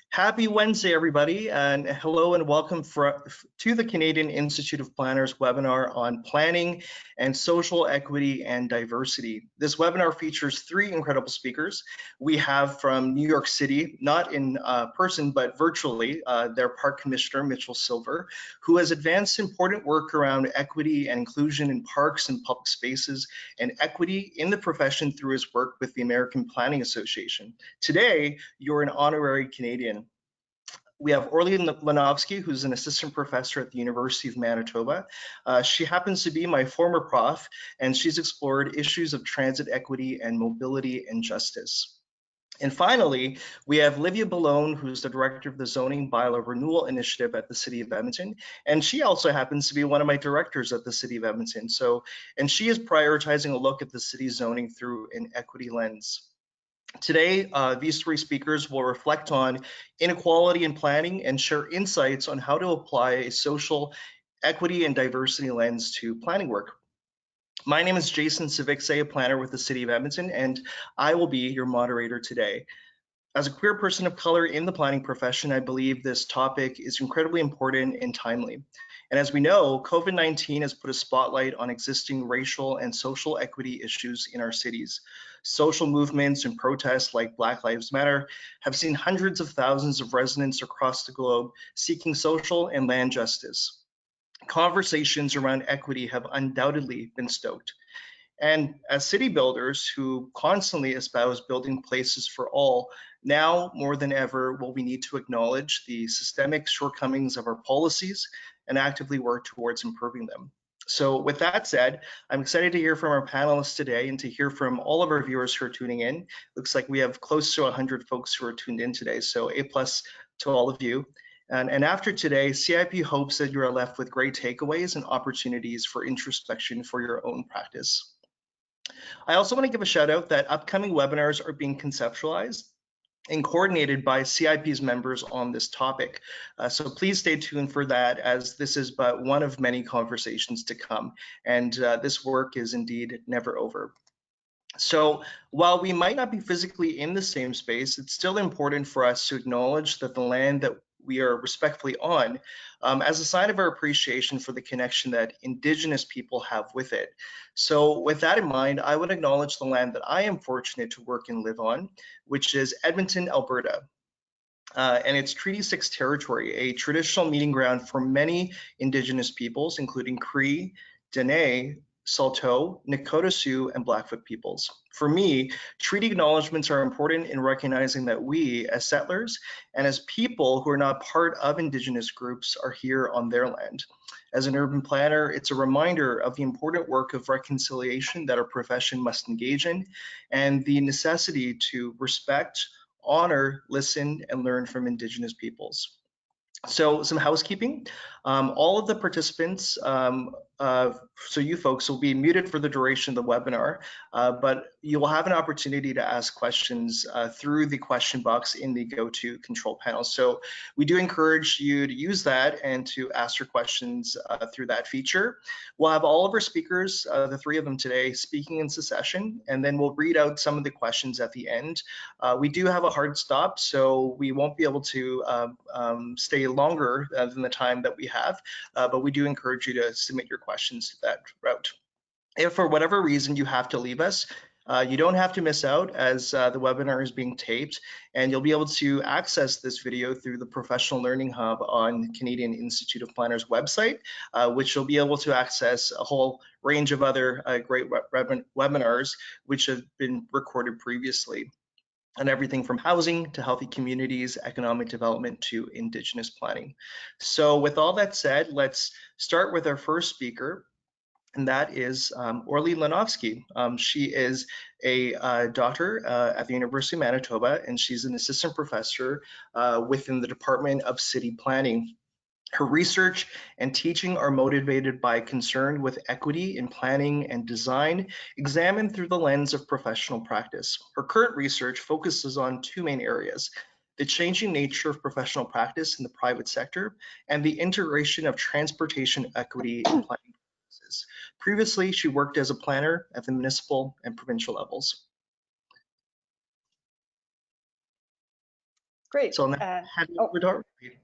Happy Wednesday, everybody, and hello and welcome to the Canadian Institute of Planners webinar on planning and social equity and diversity. This webinar features three incredible speakers. We have from New York City, not in person, but virtually, their Park Commissioner, Mitchell Silver, who has advanced important work around equity and inclusion in parks and public spaces and equity in the profession through his work with the American Planning Association. Today, you're an honorary Canadian. We have Orly Lanovsky, who's an assistant professor at the University of Manitoba. She happens to be my former prof, and she's explored issues of transit equity and mobility and justice. And finally, we have Livia Ballone, who's the director of the Zoning Bylaw Renewal Initiative at the City of Edmonton. And she also happens to be one of my directors at the City of Edmonton. And she is prioritizing a look at the city's zoning through an equity lens. Today, these three speakers will reflect on inequality in planning and share insights on how to apply a social equity and diversity lens to planning work. My name is Jason Civixe, a planner with the City of Edmonton, and I will be your moderator today. As a queer person of color in the planning profession, I believe this topic is incredibly important and timely. And as we know, COVID-19 has put a spotlight on existing racial and social equity issues in our cities. Social movements and protests like Black Lives Matter have seen hundreds of thousands of residents across the globe seeking social and land justice. Conversations around equity have undoubtedly been stoked. And as city builders who constantly espouse building places for all, now more than ever will we need to acknowledge the systemic shortcomings of our policies and actively work towards improving them. So with that said, I'm excited to hear from our panelists today and to hear from all of our viewers who are tuning in. Looks like we have close to 100 folks who are tuned in today, so A+ to all of you. And after today, CIP hopes that you are left with great takeaways and opportunities for introspection for your own practice. I also want to give a shout out that upcoming webinars are being conceptualized and coordinated by CIP's members on this topic. So please stay tuned for that, as this is but one of many conversations to come. And this work is indeed never over. So while we might not be physically in the same space, it's still important for us to acknowledge that the land that we are respectfully on, as a sign of our appreciation for the connection that Indigenous people have with it. So with that in mind, I would acknowledge the land that I am fortunate to work and live on, which is Edmonton, Alberta. And it's Treaty 6 territory, a traditional meeting ground for many Indigenous peoples, including Cree, Dene, Saulteaux, Nakota Sioux, and Blackfoot peoples. For me, treaty acknowledgements are important in recognizing that we, as settlers and as people who are not part of Indigenous groups, are here on their land. As an urban planner, it's a reminder of the important work of reconciliation that our profession must engage in, and the necessity to respect, honor, listen, and learn from Indigenous peoples. So some housekeeping. All of the participants, so you folks, will be muted for the duration of the webinar, but you will have an opportunity to ask questions through the question box in the GoTo control panel. So we do encourage you to use that and to ask your questions through that feature. We'll have all of our speakers, the three of them today, speaking in succession, and then we'll read out some of the questions at the end. We do have a hard stop, so we won't be able to stay longer than the time that we have, but we do encourage you to submit your questions to that route. If for whatever reason you have to leave us, you don't have to miss out, as the webinar is being taped, and you'll be able to access this video through the Professional Learning Hub on Canadian Institute of Planners website, which you'll be able to access a whole range of other great webinars which have been recorded previously, and everything from housing to healthy communities, economic development to Indigenous planning. So with all that said, let's start with our first speaker, and that is Orly Lanovsky. She is a doctor at the University of Manitoba, and she's an assistant professor within the Department of City Planning. Her research and teaching are motivated by concern with equity in planning and design, examined through the lens of professional practice. Her current research focuses on two main areas: the changing nature of professional practice in the private sector and the integration of transportation equity in planning practices. Previously, she worked as a planner at the municipal and provincial levels. Great. So I'll now hand it over to Harvey.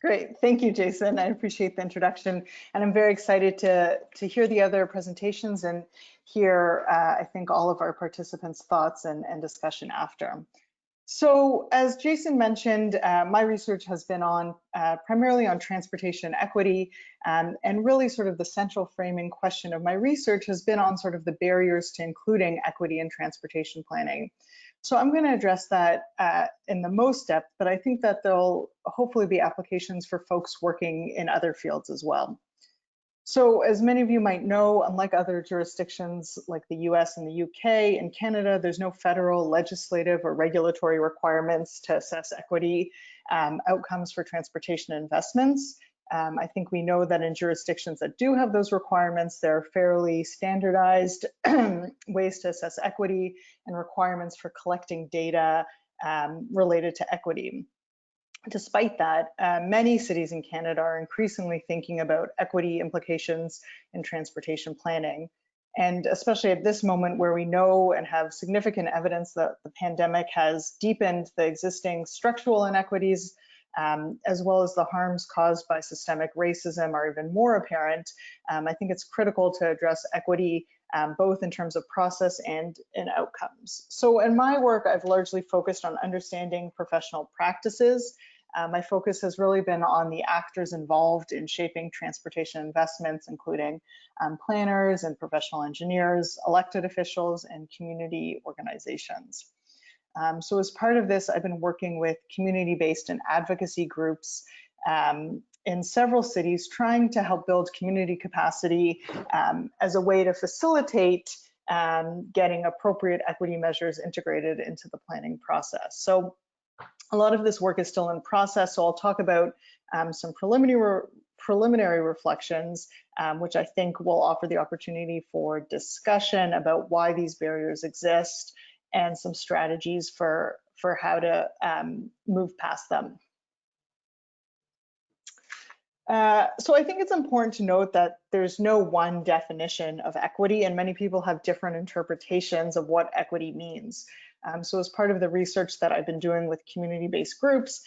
Great. Thank you, Jason. I appreciate the introduction. And I'm very excited to hear the other presentations and hear, I think, all of our participants' thoughts and discussion after. So as Jason mentioned, my research has been on primarily on transportation equity, and really sort of the central framing question of my research has been on sort of the barriers to including equity in transportation planning. So I'm going to address that in the most depth, but I think that there'll hopefully be applications for folks working in other fields as well. So as many of you might know, unlike other jurisdictions like the US and the UK, in Canada, there's no federal legislative or regulatory requirements to assess equity outcomes for transportation investments. I think we know that in jurisdictions that do have those requirements, there are fairly standardized ways to assess equity and requirements for collecting data related to equity. Despite that, many cities in Canada are increasingly thinking about equity implications in transportation planning. And especially at this moment where we know and have significant evidence that the pandemic has deepened the existing structural inequities, as well as the harms caused by systemic racism are even more apparent, I think it's critical to address equity both in terms of process and in outcomes. So in my work, I've largely focused on understanding professional practices. My focus has really been on the actors involved in shaping transportation investments, including planners and professional engineers, elected officials, and community organizations. So as part of this, I've been working with community-based and advocacy groups in several cities, trying to help build community capacity as a way to facilitate getting appropriate equity measures integrated into the planning process. So a lot of this work is still in process, so I'll talk about some preliminary reflections, which I think will offer the opportunity for discussion about why these barriers exist and some strategies for how to move past them. So I think it's important to note that there's no one definition of equity, and many people have different interpretations of what equity means. So as part of the research that I've been doing with community-based groups,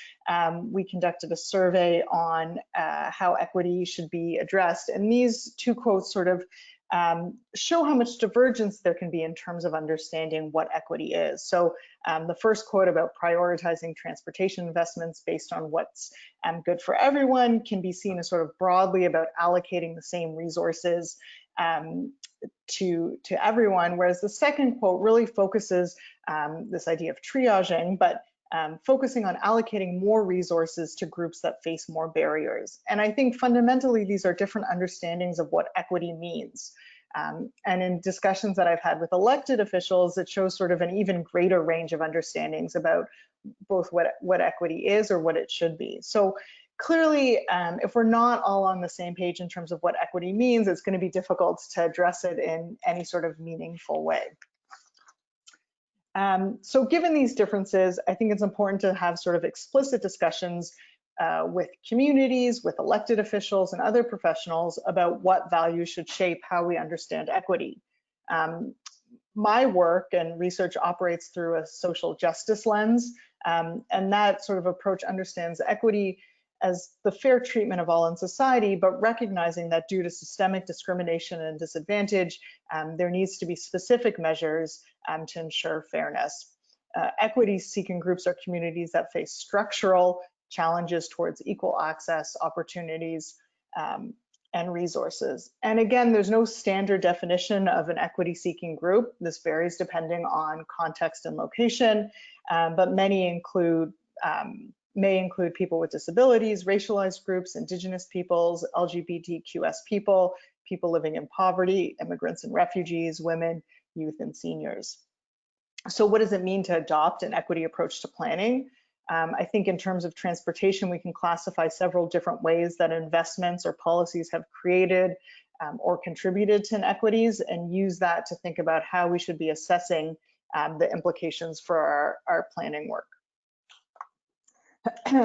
we conducted a survey on how equity should be addressed. And these two quotes sort of show how much divergence there can be in terms of understanding what equity is. So the first quote about prioritizing transportation investments based on what's good for everyone can be seen as sort of broadly about allocating the same resources to everyone, whereas the second quote really focuses this idea of triaging, but focusing on allocating more resources to groups that face more barriers. And I think fundamentally these are different understandings of what equity means. And in discussions that I've had with elected officials, it shows sort of an even greater range of understandings about both what equity is or what it should be. So clearly, if we're not all on the same page in terms of what equity means, it's going to be difficult to address it in any sort of meaningful way. So given these differences, I think it's important to have sort of explicit discussions with communities, with elected officials and other professionals about what values should shape how we understand equity. My work and research operates through a social justice lens, and that sort of approach understands equity as the fair treatment of all in society, but recognizing that due to systemic discrimination and disadvantage, there needs to be specific measures to ensure fairness. Equity-seeking groups are communities that face structural challenges towards equal access, opportunities, and resources. And again, there's no standard definition of an equity-seeking group. This varies depending on context and location, but many may include people with disabilities, racialized groups, Indigenous peoples, LGBTQS people, people living in poverty, immigrants and refugees, women, youth, and seniors. So what does it mean to adopt an equity approach to planning? I think in terms of transportation, we can classify several different ways that investments or policies have created or contributed to inequities, and use that to think about how we should be assessing the implications for our planning work.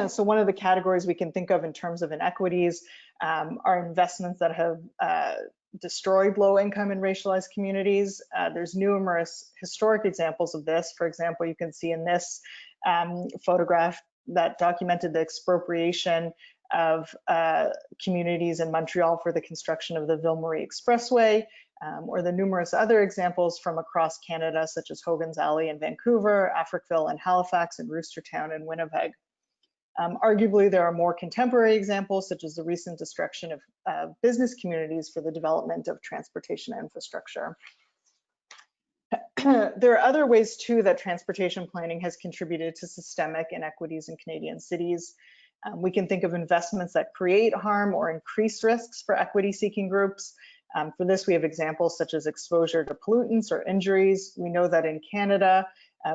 So one of the categories we can think of in terms of inequities are investments that have destroyed low-income and racialized communities. There's numerous historic examples of this. For example, you can see in this photograph that documented the expropriation of communities in Montreal for the construction of the Ville-Marie Expressway, or the numerous other examples from across Canada, such as Hogan's Alley in Vancouver, Africville in Halifax, and Roostertown in Winnipeg. Arguably, there are more contemporary examples, such as the recent destruction of business communities for the development of transportation infrastructure. There are other ways, too, that transportation planning has contributed to systemic inequities in Canadian cities. We can think of investments that create harm or increase risks for equity-seeking groups. For this, we have examples such as exposure to pollutants or injuries. We know that in Canada,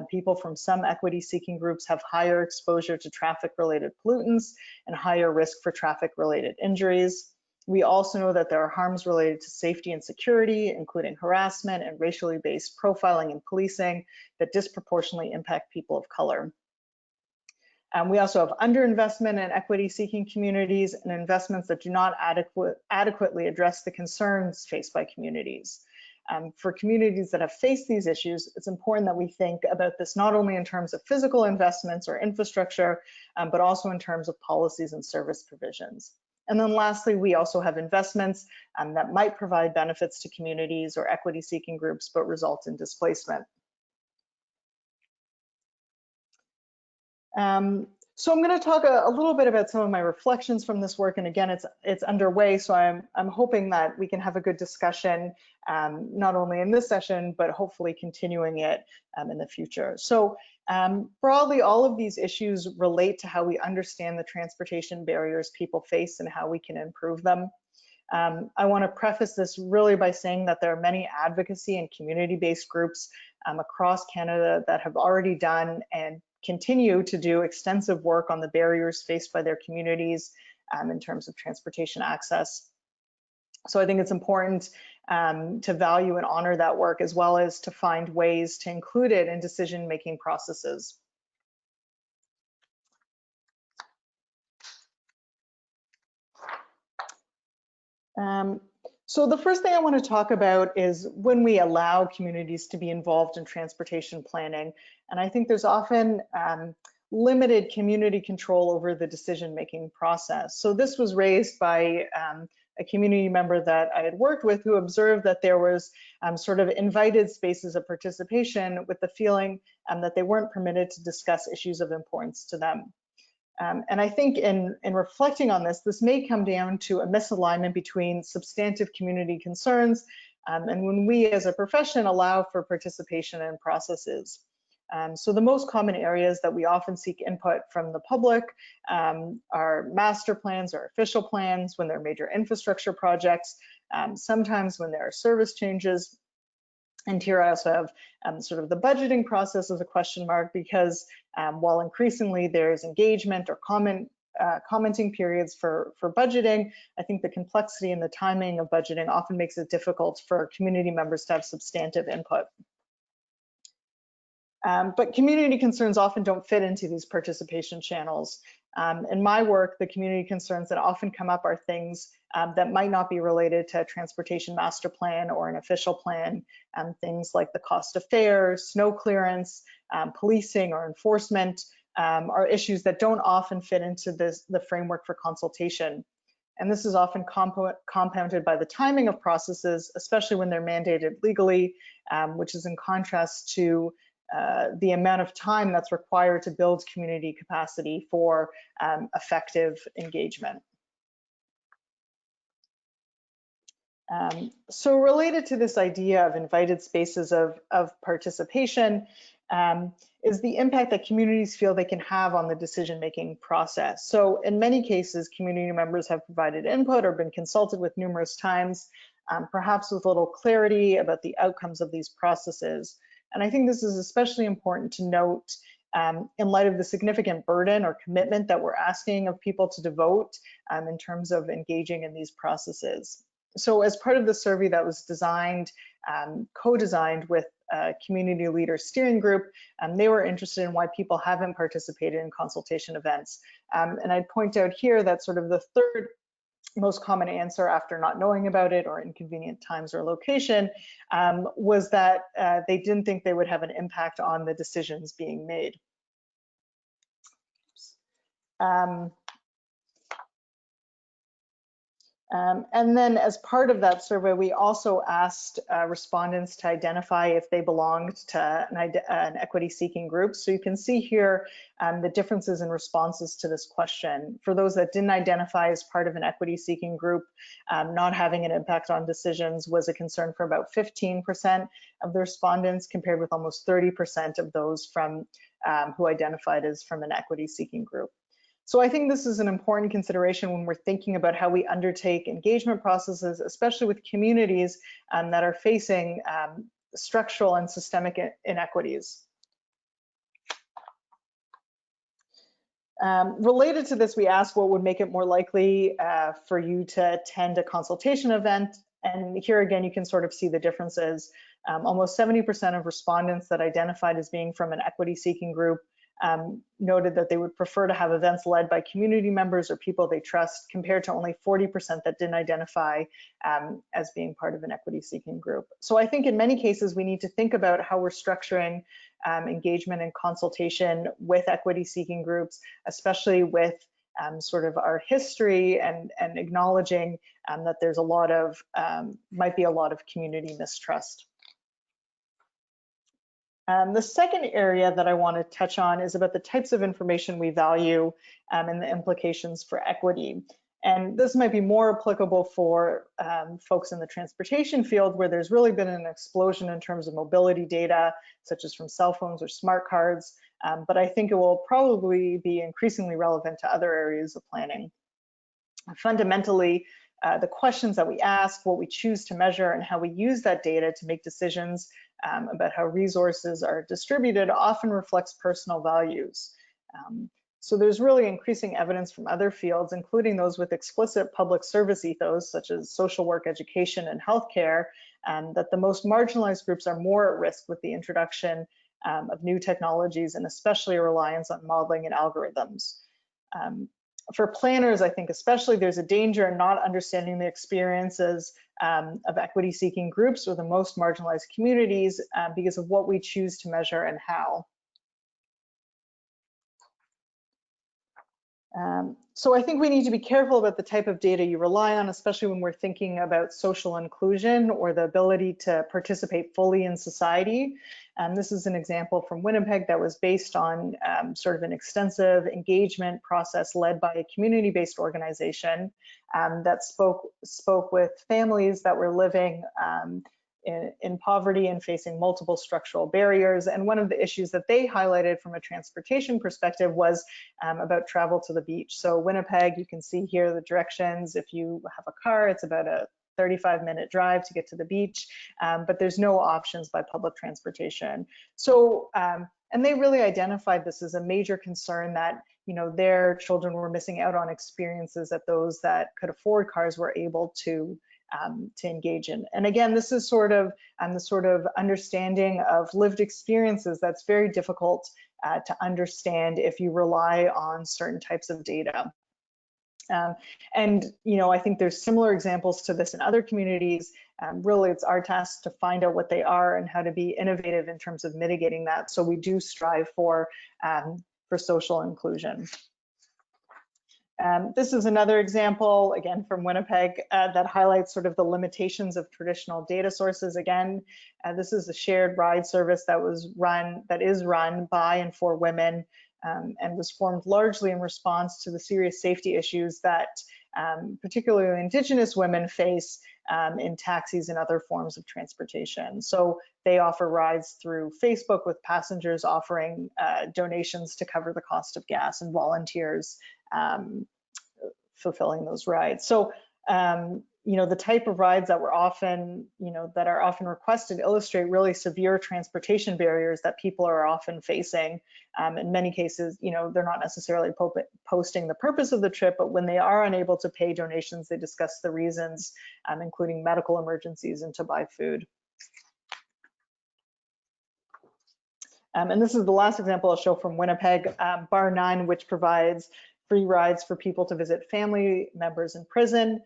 people from some equity-seeking groups have higher exposure to traffic-related pollutants and higher risk for traffic-related injuries. We also know that there are harms related to safety and security, including harassment and racially based profiling and policing that disproportionately impact people of color. We also have underinvestment in equity-seeking communities and investments that do not adequately address the concerns faced by communities. For communities that have faced these issues, it's important that we think about this not only in terms of physical investments or infrastructure, but also in terms of policies and service provisions. And then lastly, we also have investments that might provide benefits to communities or equity-seeking groups, but result in displacement. So I'm going to talk a little bit about some of my reflections from this work, and again, it's underway, so I'm hoping that we can have a good discussion, not only in this session, but hopefully continuing it in the future. So broadly, all of these issues relate to how we understand the transportation barriers people face and how we can improve them. I want to preface this really by saying that there are many advocacy and community-based groups across Canada that have already done and continue to do extensive work on the barriers faced by their communities in terms of transportation access. So I think it's important to value and honor that work, as well as to find ways to include it in decision-making processes. So the first thing I want to talk about is when we allow communities to be involved in transportation planning. And I think there's often limited community control over the decision-making process. So this was raised by a community member that I had worked with, who observed that there was sort of invited spaces of participation with the feeling that they weren't permitted to discuss issues of importance to them. And I think in reflecting on this, this may come down to a misalignment between substantive community concerns and when we as a profession allow for participation in processes. So the most common areas that we often seek input from the public are master plans or official plans, when there are major infrastructure projects, sometimes when there are service changes. And here I also have sort of the budgeting process as a question mark, because while increasingly there's engagement or commenting periods for budgeting, I think the complexity and the timing of budgeting often makes it difficult for community members to have substantive input. But community concerns often don't fit into these participation channels. In my work, the community concerns that often come up are things that might not be related to a transportation master plan or an official plan, things like the cost of fares, snow clearance, policing or enforcement are issues that don't often fit into the framework for consultation. And this is often compounded by the timing of processes, especially when they're mandated legally, which is in contrast to the amount of time that's required to build community capacity for effective engagement. So related to this idea of invited spaces of participation is the impact that communities feel they can have on the decision-making process. So in many cases, community members have provided input or been consulted with numerous times, perhaps with little clarity about the outcomes of these processes. And I think this is especially important to note in light of the significant burden or commitment that we're asking of people to devote in terms of engaging in these processes. So as part of the survey that was designed, co-designed with a community leader steering group, they were interested in why people haven't participated in consultation events. And I'd point out here that sort of the third most common answer after not knowing about it or inconvenient times or location was that they didn't think they would have an impact on the decisions being made. And then as part of that survey, we also asked respondents to identify if they belonged to an equity-seeking group. So you can see here the differences in responses to this question. For those that didn't identify as part of an equity-seeking group, not having an impact on decisions was a concern for about 15% of the respondents, compared with almost 30% of those from who identified as from an equity-seeking group. So I think this is an important consideration when we're thinking about how we undertake engagement processes, especially with communities that are facing structural and systemic inequities. Related to this, we asked what would make it more likely for you to attend a consultation event. And here again, you can sort of see the differences. Almost 70% of respondents that identified as being from an equity-seeking group noted that they would prefer to have events led by community members or people they trust, compared to only 40% that didn't identify as being part of an equity-seeking group. So I think in many cases, we need to think about how we're structuring engagement and consultation with equity-seeking groups, especially with sort of our history and acknowledging that there's a lot of, might be a lot of community mistrust. The second area that I want to touch on is about the types of information we value and the implications for equity. And this might be more applicable for folks in the transportation field, where there's really been an explosion in terms of mobility data, such as from cell phones or smart cards. But I think it will probably be increasingly relevant to other areas of planning. Fundamentally, the questions that we ask, what we choose to measure, and how we use that data to make decisions about how resources are distributed often reflects personal values. So there's really increasing evidence from other fields, including those with explicit public service ethos, such as social work, education, and healthcare, that the most marginalized groups are more at risk with the introduction of new technologies, and especially a reliance on modeling and algorithms. For planners, I think especially there's a danger in not understanding the experiences of equity-seeking groups or the most marginalized communities because of what we choose to measure and how. So I think we need to be careful about the type of data you rely on, especially when we're thinking about social inclusion or the ability to participate fully in society. This is an example from Winnipeg that was based on sort of an extensive engagement process led by a community-based organization that spoke with families that were living in poverty and facing multiple structural barriers. And one of the issues that they highlighted from a transportation perspective was about travel to the beach. So Winnipeg, you can see here the directions. If you have a car, it's about a 35-minute drive to get to the beach, but there's no options by public transportation. So, and they really identified this as a major concern, that their children were missing out on experiences that those that could afford cars were able to engage in. And again, this is sort of the sort of understanding of lived experiences that's very difficult to understand if you rely on certain types of data. And I think there's similar examples to this in other communities. Really, it's our task to find out what they are and how to be innovative in terms of mitigating that. So we do strive for social inclusion. This is another example, again, from Winnipeg that highlights sort of the limitations of traditional data sources. Again, this is a shared ride service that is run by and for women, and was formed largely in response to the serious safety issues that particularly Indigenous women face in taxis and other forms of transportation. So they offer rides through Facebook, with passengers offering donations to cover the cost of gas, and volunteers fulfilling those rides. So the type of rides that were often, that are often requested illustrate really severe transportation barriers that people are often facing. In many cases, they're not necessarily posting the purpose of the trip, but when they are unable to pay donations, they discuss the reasons, including medical emergencies and to buy food. And this is the last example I'll show from Winnipeg, Bar 9, which provides free rides for people to visit family members in prison.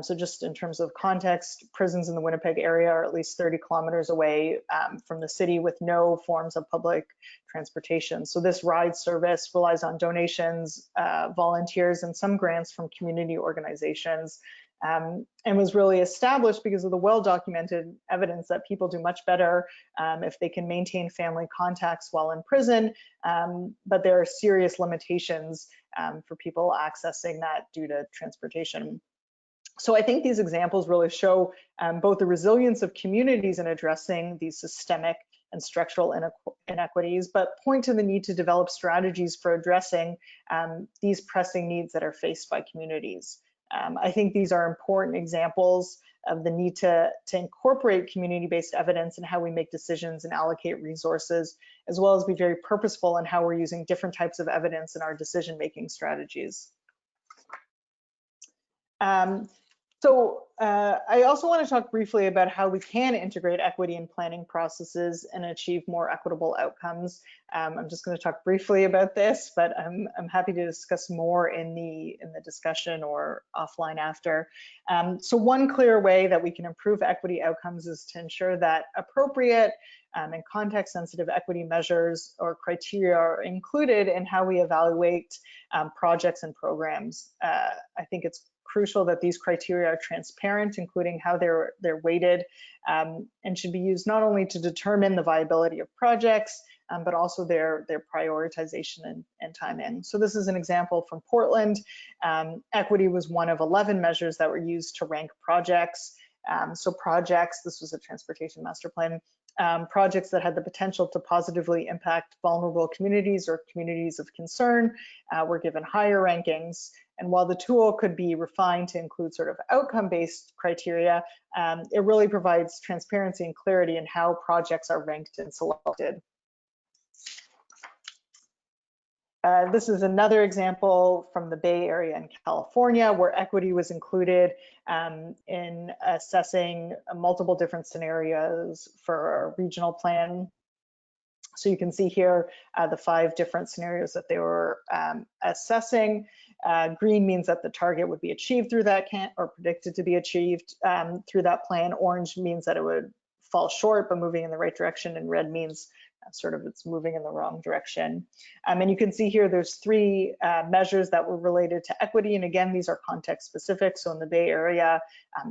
So just in terms of context, prisons in the Winnipeg area are at least 30 kilometers away from the city with no forms of public transportation. So this ride service relies on donations, volunteers, and some grants from community organizations, and was really established because of the well-documented evidence that people do much better if they can maintain family contacts while in prison, but there are serious limitations for people accessing that due to transportation. So I think these examples really show both the resilience of communities in addressing these systemic and structural inequities, but point to the need to develop strategies for addressing these pressing needs that are faced by communities. I think these are important examples of the need to incorporate community-based evidence in how we make decisions and allocate resources, as well as be very purposeful in how we're using different types of evidence in our decision-making strategies. I also want to talk briefly about how we can integrate equity in planning processes and achieve more equitable outcomes. I'm just going to talk briefly about this, but I'm happy to discuss more in the discussion or offline after. So one clear way that we can improve equity outcomes is to ensure that appropriate and context-sensitive equity measures or criteria are included in how we evaluate projects and programs. I think it's crucial that these criteria are transparent, including how they're weighted, and should be used not only to determine the viability of projects, but also their prioritization and timing. So this is an example from Portland. Equity was one of 11 measures that were used to rank projects. So projects, this was a transportation master plan, projects that had the potential to positively impact vulnerable communities or communities of concern were given higher rankings. And while the tool could be refined to include sort of outcome-based criteria, it really provides transparency and clarity in how projects are ranked and selected. This is another example from the Bay Area in California, where equity was included in assessing multiple different scenarios for a regional plan. So you can see here the 5 different scenarios that they were assessing. Green means that the target would be achieved through that or predicted to be achieved through that plan. Orange means that it would fall short but moving in the right direction, and red means sort of it's moving in the wrong direction. And you can see here there's 3 measures that were related to equity, and again these are context specific. So in the Bay Area,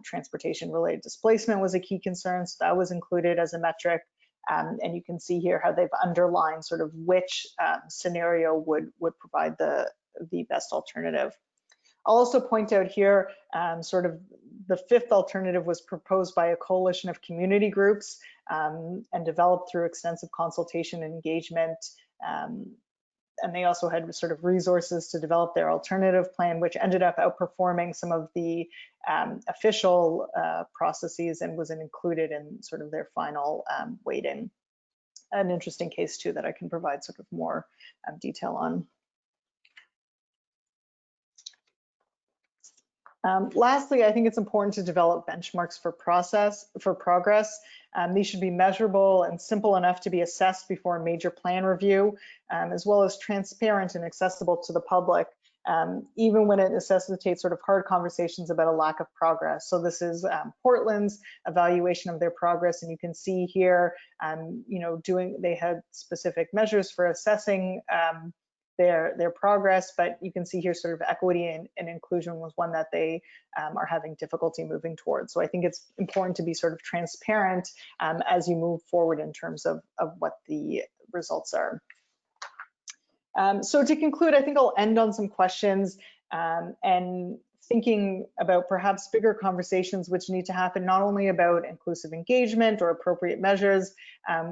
transportation related displacement was a key concern, so that was included as a metric. And you can see here how they've underlined sort of which scenario would provide the best alternative. I'll also point out here sort of the 5th alternative was proposed by a coalition of community groups and developed through extensive consultation and engagement. And they also had sort of resources to develop their alternative plan, which ended up outperforming some of the official processes and was included in sort of their final weighting. An interesting case too that I can provide sort of more detail on. Lastly, I think it's important to develop benchmarks for progress. These should be measurable and simple enough to be assessed before a major plan review, as well as transparent and accessible to the public, even when it necessitates sort of hard conversations about a lack of progress. So this is Portland's evaluation of their progress, and you can see here, you know, they had specific measures for assessing their progress, but you can see here sort of equity and inclusion was one that they are having difficulty moving towards. So I think it's important to be sort of transparent as you move forward in terms of what the results are. So to conclude, I think I'll end on some questions and thinking about perhaps bigger conversations which need to happen not only about inclusive engagement or appropriate measures,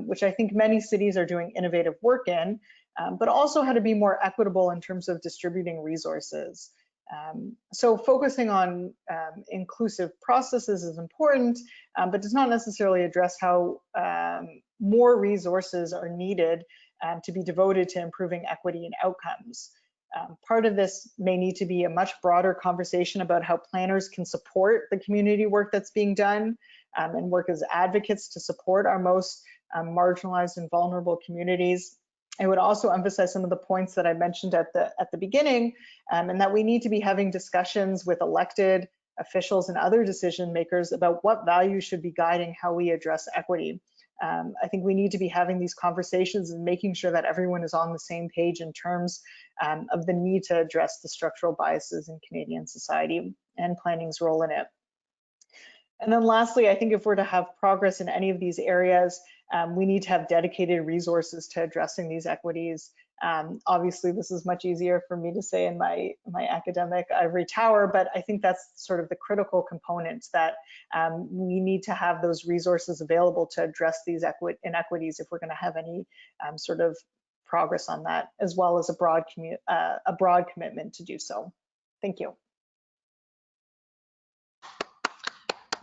which I think many cities are doing innovative work in, but also how to be more equitable in terms of distributing resources. So focusing on inclusive processes is important, but does not necessarily address how more resources are needed to be devoted to improving equity and outcomes. Part of this may need to be a much broader conversation about how planners can support the community work that's being done and work as advocates to support our most marginalized and vulnerable communities. I would also emphasize some of the points that I mentioned at the beginning, and that we need to be having discussions with elected officials and other decision makers about what values should be guiding how we address equity. I think we need to be having these conversations and making sure that everyone is on the same page in terms of the need to address the structural biases in Canadian society and planning's role in it. And then lastly, I think if we're to have progress in any of these areas, we need to have dedicated resources to addressing these equities. Obviously, this is much easier for me to say in my academic ivory tower, but I think that's sort of the critical components that we need to have those resources available to address these inequities if we're going to have any sort of progress on that, as well as a broad commitment to do so. Thank you.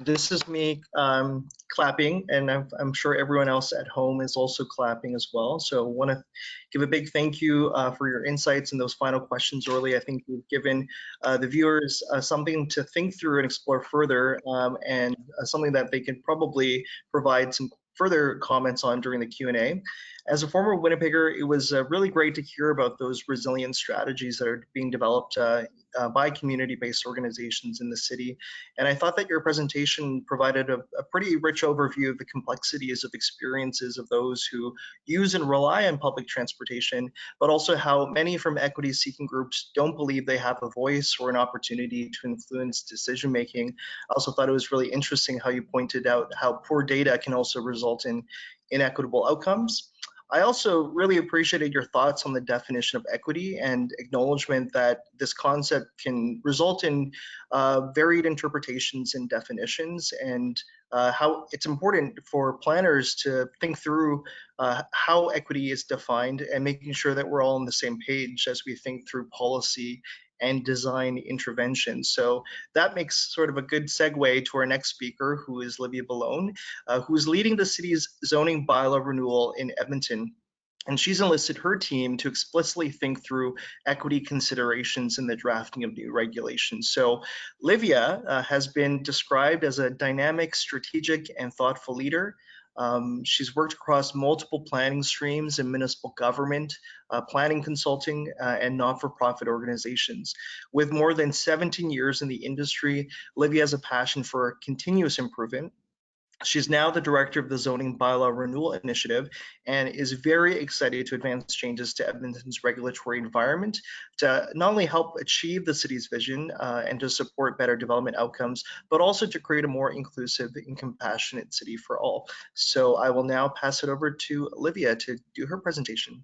This is me clapping, and I'm sure everyone else at home is also clapping as well. So I want to give a big thank you for your insights and those final questions early. I think you've given the viewers something to think through and explore further, and something that they can probably provide some further comments on during the Q&A. As a former Winnipegger, it was really great to hear about those resilient strategies that are being developed by community-based organizations in the city. And I thought that your presentation provided a pretty rich overview of the complexities of experiences of those who use and rely on public transportation, but also how many from equity-seeking groups don't believe they have a voice or an opportunity to influence decision-making. I also thought it was really interesting how you pointed out how poor data can also result in inequitable outcomes. I also really appreciated your thoughts on the definition of equity and acknowledgement that this concept can result in varied interpretations and definitions, and how it's important for planners to think through how equity is defined and making sure that we're all on the same page as we think through policy and design intervention. So that makes sort of a good segue to our next speaker, who is Livia Bellone, who is leading the city's zoning bylaw renewal in Edmonton. And she's enlisted her team to explicitly think through equity considerations in the drafting of new regulations. So Livia has been described as a dynamic, strategic, and thoughtful leader. She's worked across multiple planning streams in municipal government, planning consulting, and not-for-profit organizations. With more than 17 years in the industry, Livia has a passion for continuous improvement. She's now the director of the Zoning Bylaw Renewal Initiative and is very excited to advance changes to Edmonton's regulatory environment to not only help achieve the city's vision and to support better development outcomes, but also to create a more inclusive and compassionate city for all. So I will now pass it over to Livia to do her presentation.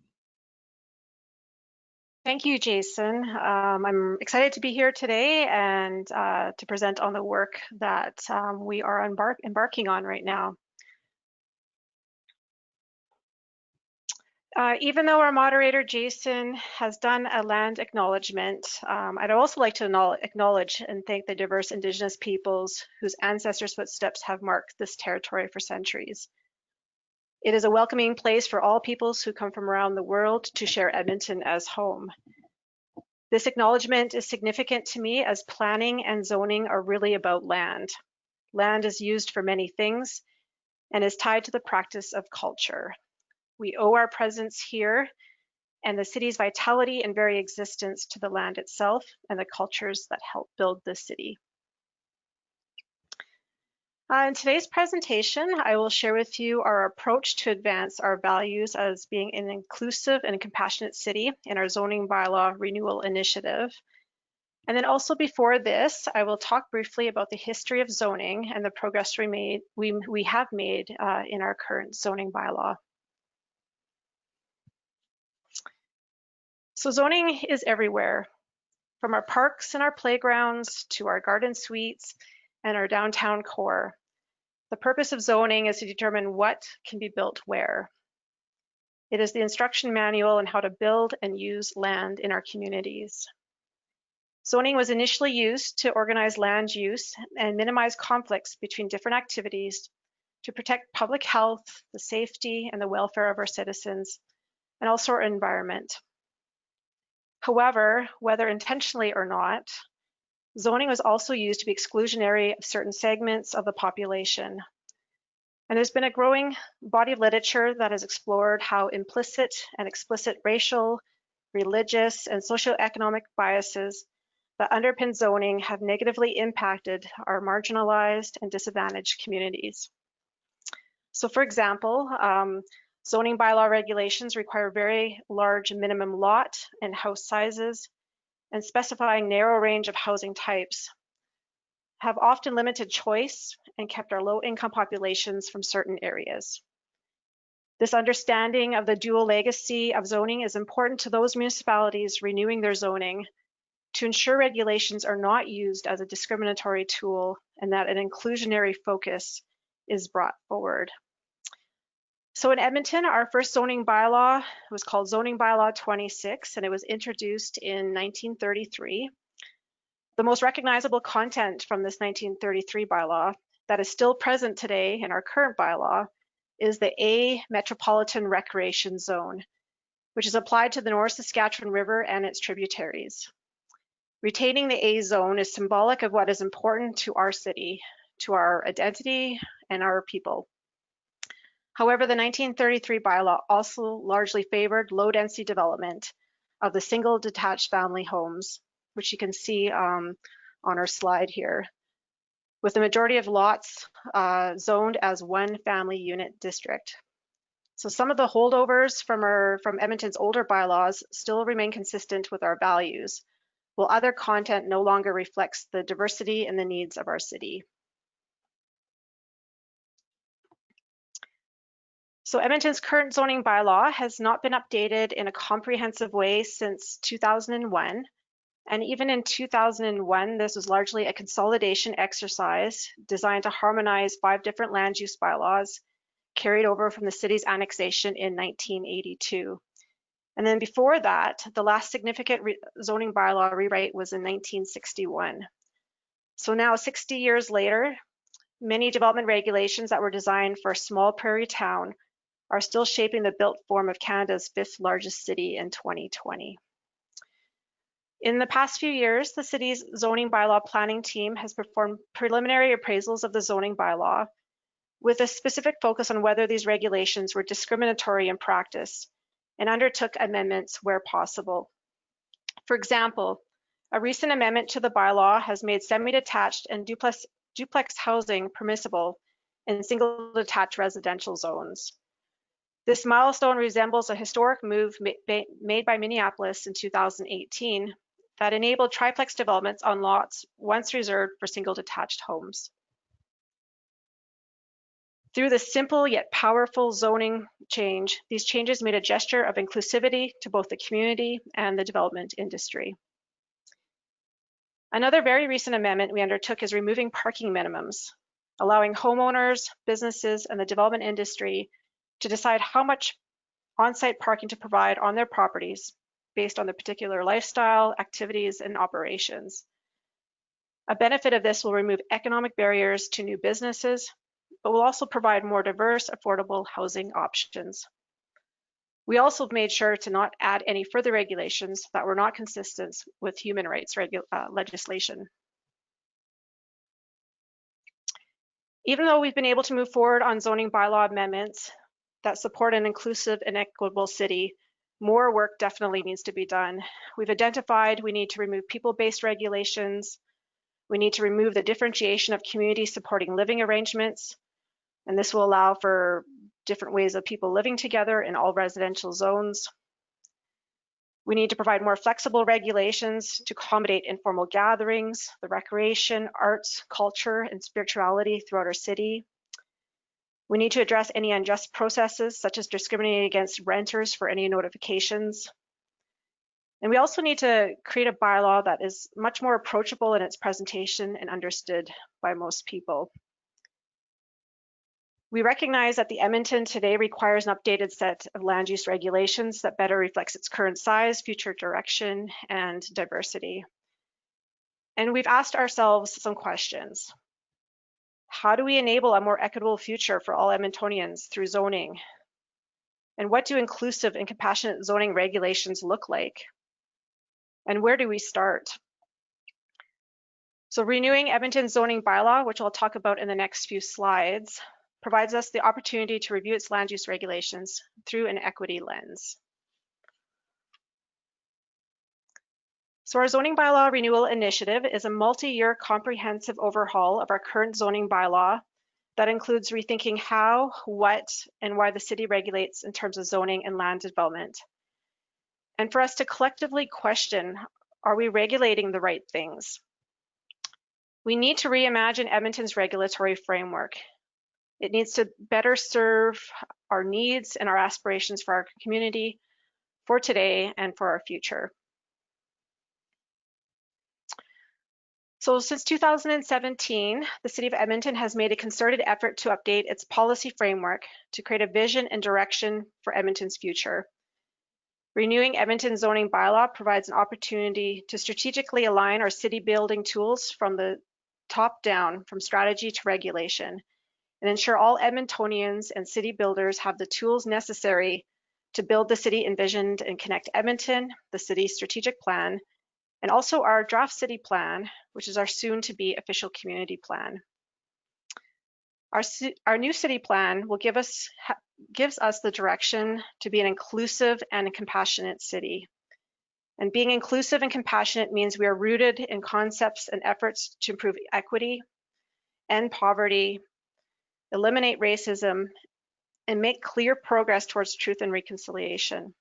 Thank you, Jason. I'm excited to be here today and to present on the work that we are embarking on right now. Even though our moderator, Jason, has done a land acknowledgement, I'd also like to acknowledge and thank the diverse Indigenous peoples whose ancestors' footsteps have marked this territory for centuries. It is a welcoming place for all peoples who come from around the world to share Edmonton as home. This acknowledgement is significant to me as planning and zoning are really about land. Land is used for many things and is tied to the practice of culture. We owe our presence here and the city's vitality and very existence to the land itself and the cultures that help build this city. In today's presentation, I will share with you our approach to advance our values as being an inclusive and compassionate city in our zoning bylaw renewal initiative. And then also before this, I will talk briefly about the history of zoning and the progress we have made in our current zoning bylaw. So zoning is everywhere, from our parks and our playgrounds to our garden suites and our downtown core. The purpose of zoning is to determine what can be built where. It is the instruction manual on how to build and use land in our communities. Zoning was initially used to organize land use and minimize conflicts between different activities to protect public health, the safety, and the welfare of our citizens, and also our environment. However, whether intentionally or not, zoning was also used to be exclusionary of certain segments of the population. And there's been a growing body of literature that has explored how implicit and explicit racial, religious, and socioeconomic biases that underpin zoning have negatively impacted our marginalized and disadvantaged communities. So for example, zoning bylaw regulations require very large minimum lot and house sizes, and specifying narrow range of housing types have often limited choice and kept our low-income populations from certain areas. This understanding of the dual legacy of zoning is important to those municipalities renewing their zoning to ensure regulations are not used as a discriminatory tool and that an inclusionary focus is brought forward. So in Edmonton, our first zoning bylaw was called Zoning Bylaw 26, and it was introduced in 1933. The most recognizable content from this 1933 bylaw that is still present today in our current bylaw is the A Metropolitan Recreation Zone, which is applied to the North Saskatchewan River and its tributaries. Retaining the A zone is symbolic of what is important to our city, to our identity and our people. However, the 1933 bylaw also largely favored low-density development of the single detached family homes, which you can see on our slide here, with the majority of lots zoned as one family unit district. So some of the holdovers from Edmonton's older bylaws still remain consistent with our values, while other content no longer reflects the diversity and the needs of our city. So Edmonton's current zoning bylaw has not been updated in a comprehensive way since 2001. And even in 2001, this was largely a consolidation exercise designed to harmonize 5 different land use bylaws carried over from the city's annexation in 1982. And then before that, the last significant zoning bylaw rewrite was in 1961. So now 60 years later, many development regulations that were designed for a small prairie town are still shaping the built form of Canada's 5th largest city in 2020. In the past few years, the city's zoning bylaw planning team has performed preliminary appraisals of the zoning bylaw with a specific focus on whether these regulations were discriminatory in practice and undertook amendments where possible. For example, a recent amendment to the bylaw has made semi-detached and duplex housing permissible in single detached residential zones. This milestone resembles a historic move made by Minneapolis in 2018 that enabled triplex developments on lots once reserved for single detached homes. Through this simple yet powerful zoning change, these changes made a gesture of inclusivity to both the community and the development industry. Another very recent amendment we undertook is removing parking minimums, allowing homeowners, businesses, and the development industry to decide how much on-site parking to provide on their properties based on their particular lifestyle, activities, and operations. A benefit of this will remove economic barriers to new businesses, but will also provide more diverse, affordable housing options. We also made sure to not add any further regulations that were not consistent with human rights legislation. Even though we've been able to move forward on zoning bylaw amendments that support an inclusive and equitable city, more work definitely needs to be done. We've identified we need to remove people-based regulations. We need to remove the differentiation of community supporting living arrangements, and this will allow for different ways of people living together in all residential zones. We need to provide more flexible regulations to accommodate informal gatherings, the recreation, arts, culture, and spirituality throughout our city. We need to address any unjust processes, such as discriminating against renters for any notifications. And we also need to create a bylaw that is much more approachable in its presentation and understood by most people. We recognize that the Edmonton today requires an updated set of land use regulations that better reflects its current size, future direction, and diversity. And we've asked ourselves some questions. How do we enable a more equitable future for all Edmontonians through zoning? And what do inclusive and compassionate zoning regulations look like? And where do we start? So renewing Edmonton's zoning bylaw, which I'll talk about in the next few slides, provides us the opportunity to review its land use regulations through an equity lens. So our zoning bylaw renewal initiative is a multi-year comprehensive overhaul of our current zoning bylaw that includes rethinking how, what, and why the city regulates in terms of zoning and land development. And for us to collectively question, are we regulating the right things? We need to reimagine Edmonton's regulatory framework. It needs to better serve our needs and our aspirations for our community, for today and for our future. So since 2017, the City of Edmonton has made a concerted effort to update its policy framework to create a vision and direction for Edmonton's future. Renewing Edmonton's zoning bylaw provides an opportunity to strategically align our city building tools from the top down, from strategy to regulation, and ensure all Edmontonians and city builders have the tools necessary to build the city envisioned and connect Edmonton, the city's strategic plan, and also our draft city plan, which is our soon to be official community plan. Our new city plan will gives us the direction to be an inclusive and a compassionate city. And being inclusive and compassionate means we are rooted in concepts and efforts to improve equity, end poverty, eliminate racism, and make clear progress towards truth and reconciliation.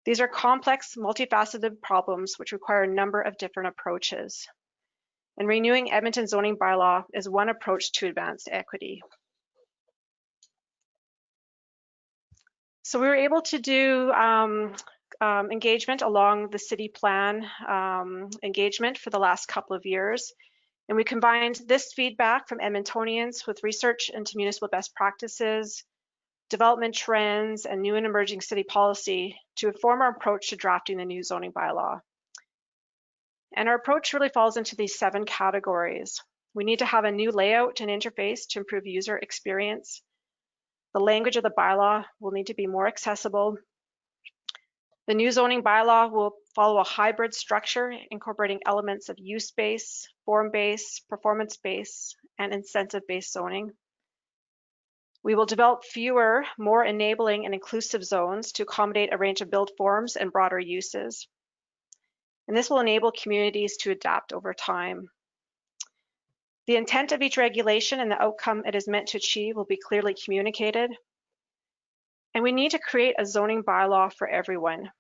These are complex, multifaceted problems which require a number of different approaches. And renewing Edmonton zoning bylaw is one approach to advance equity. So we were able to do engagement along the city plan engagement for the last couple of years. And we combined this feedback from Edmontonians with research into municipal best practices, development trends, and new and emerging city policy to inform our approach to drafting the new zoning bylaw. And our approach really falls into these 7 categories. We need to have a new layout and interface to improve user experience. The language of the bylaw will need to be more accessible. The new zoning bylaw will follow a hybrid structure, incorporating elements of use-based, form-based, performance-based, and incentive-based zoning. We will develop fewer, more enabling and inclusive zones to accommodate a range of build forms and broader uses. And this will enable communities to adapt over time. The intent of each regulation and the outcome it is meant to achieve will be clearly communicated. And we need to create a zoning bylaw for everyone.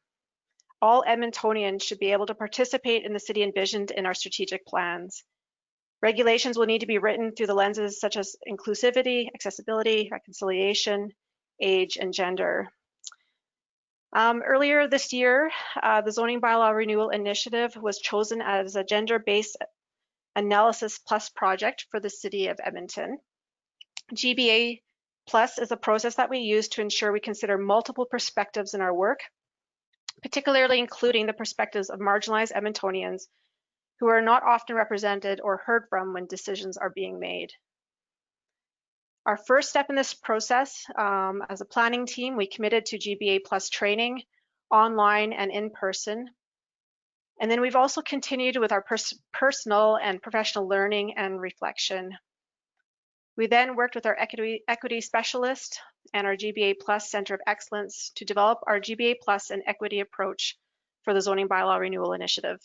All Edmontonians should be able to participate in the city envisioned in our strategic plans. Regulations will need to be written through the lenses such as inclusivity, accessibility, reconciliation, age, and gender. Earlier this year, the Zoning Bylaw Renewal Initiative was chosen as a gender-based analysis plus project for the City of Edmonton. GBA plus is a process that we use to ensure we consider multiple perspectives in our work, particularly including the perspectives of marginalized Edmontonians who are not often represented or heard from when decisions are being made. Our first step in this process, as a planning team, we committed to GBA Plus training, online and in person. And then we've also continued with our personal and professional learning and reflection. We then worked with our equity specialist and our GBA Plus Center of Excellence to develop our GBA Plus and equity approach for the Zoning Bylaw Renewal Initiative.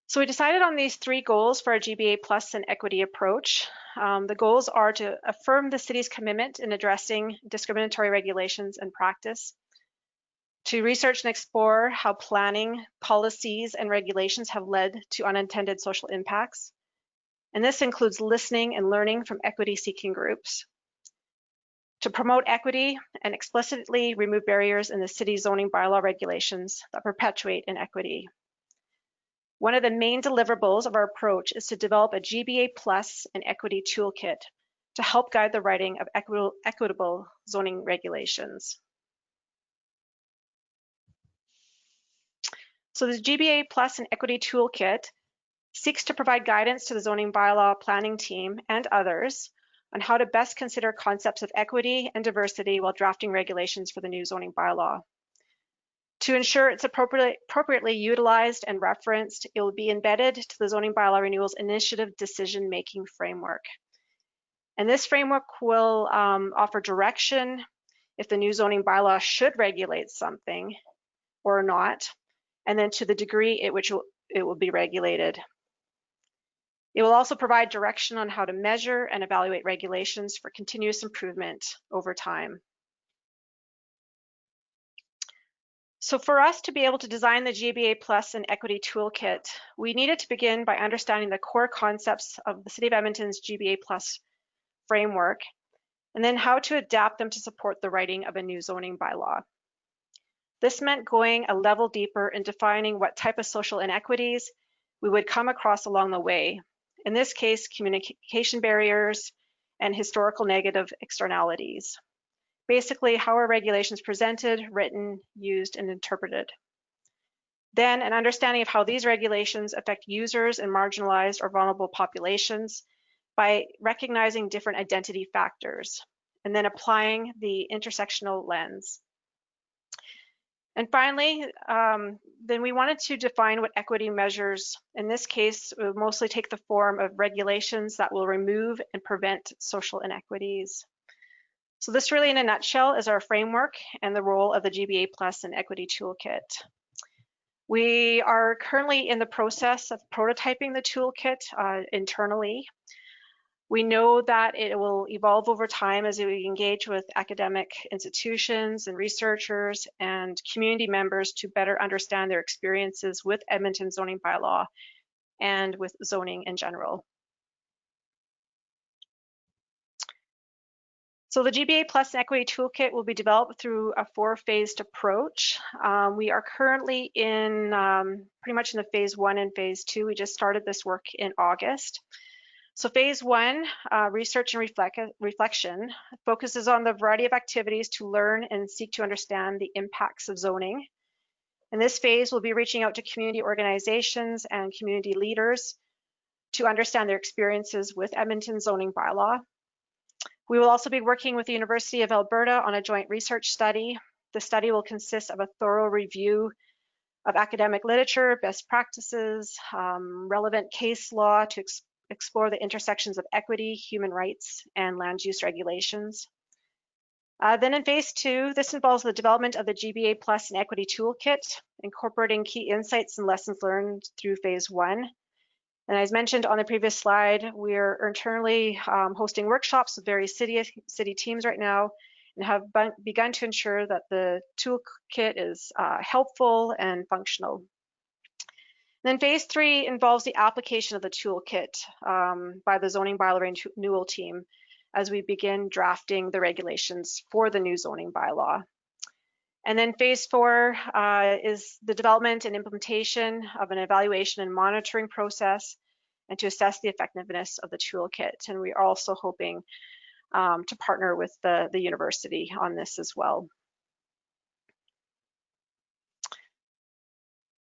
So we decided on these 3 goals for our GBA Plus and equity approach. The goals are to affirm the city's commitment in addressing discriminatory regulations and practice, to research and explore how planning, policies, and regulations have led to unintended social impacts. And this includes listening and learning from equity-seeking groups, to promote equity and explicitly remove barriers in the city's zoning bylaw regulations that perpetuate inequity. One of the main deliverables of our approach is to develop a GBA Plus and equity toolkit to help guide the writing of equitable zoning regulations. So the GBA Plus and equity toolkit seeks to provide guidance to the zoning bylaw planning team and others on how to best consider concepts of equity and diversity while drafting regulations for the new zoning bylaw. To ensure it's appropriately utilized and referenced, it will be embedded to the Zoning Bylaw Renewals Initiative decision-making framework. And this framework will offer direction if the new zoning bylaw should regulate something or not, and then to the degree at which it will be regulated. It will also provide direction on how to measure and evaluate regulations for continuous improvement over time. So for us to be able to design the GBA Plus and Equity Toolkit, we needed to begin by understanding the core concepts of the City of Edmonton's GBA Plus framework, and then how to adapt them to support the writing of a new zoning bylaw. This meant going a level deeper in defining what type of social inequities we would come across along the way. In this case, communication barriers and historical negative externalities. Basically, how are regulations presented, written, used, and interpreted? Then an understanding of how these regulations affect users and marginalized or vulnerable populations by recognizing different identity factors, and then applying the intersectional lens. And finally, then we wanted to define what equity measures. In this case, it will mostly take the form of regulations that will remove and prevent social inequities. So this really, in a nutshell, is our framework and the role of the GBA Plus and Equity Toolkit. We are currently in the process of prototyping the toolkit internally. We know that it will evolve over time as we engage with academic institutions and researchers and community members to better understand their experiences with Edmonton zoning bylaw and with zoning in general. So the GBA Plus Equity Toolkit will be developed through a 4-phased approach. We are currently in pretty much in the phase 1 and phase 2. We just started this work in August. So phase 1, research and reflection, focuses on the variety of activities to learn and seek to understand the impacts of zoning. In this phase, we'll be reaching out to community organizations and community leaders to understand their experiences with Edmonton zoning bylaw. We will also be working with the University of Alberta on a joint research study. The study will consist of a thorough review of academic literature, best practices, relevant case law to explore the intersections of equity, human rights, and land use regulations. Then in phase 2, this involves the development of the GBA Plus and Equity Toolkit, incorporating key insights and lessons learned through phase 1. And as mentioned on the previous slide, we're internally hosting workshops with various city teams right now and have begun to ensure that the toolkit is helpful and functional. And then phase 3 involves the application of the toolkit by the zoning bylaw renewal team as we begin drafting the regulations for the new zoning bylaw. And then phase 4 is the development and implementation of an evaluation and monitoring process and to assess the effectiveness of the toolkit. And we are also hoping to partner with the university on this as well.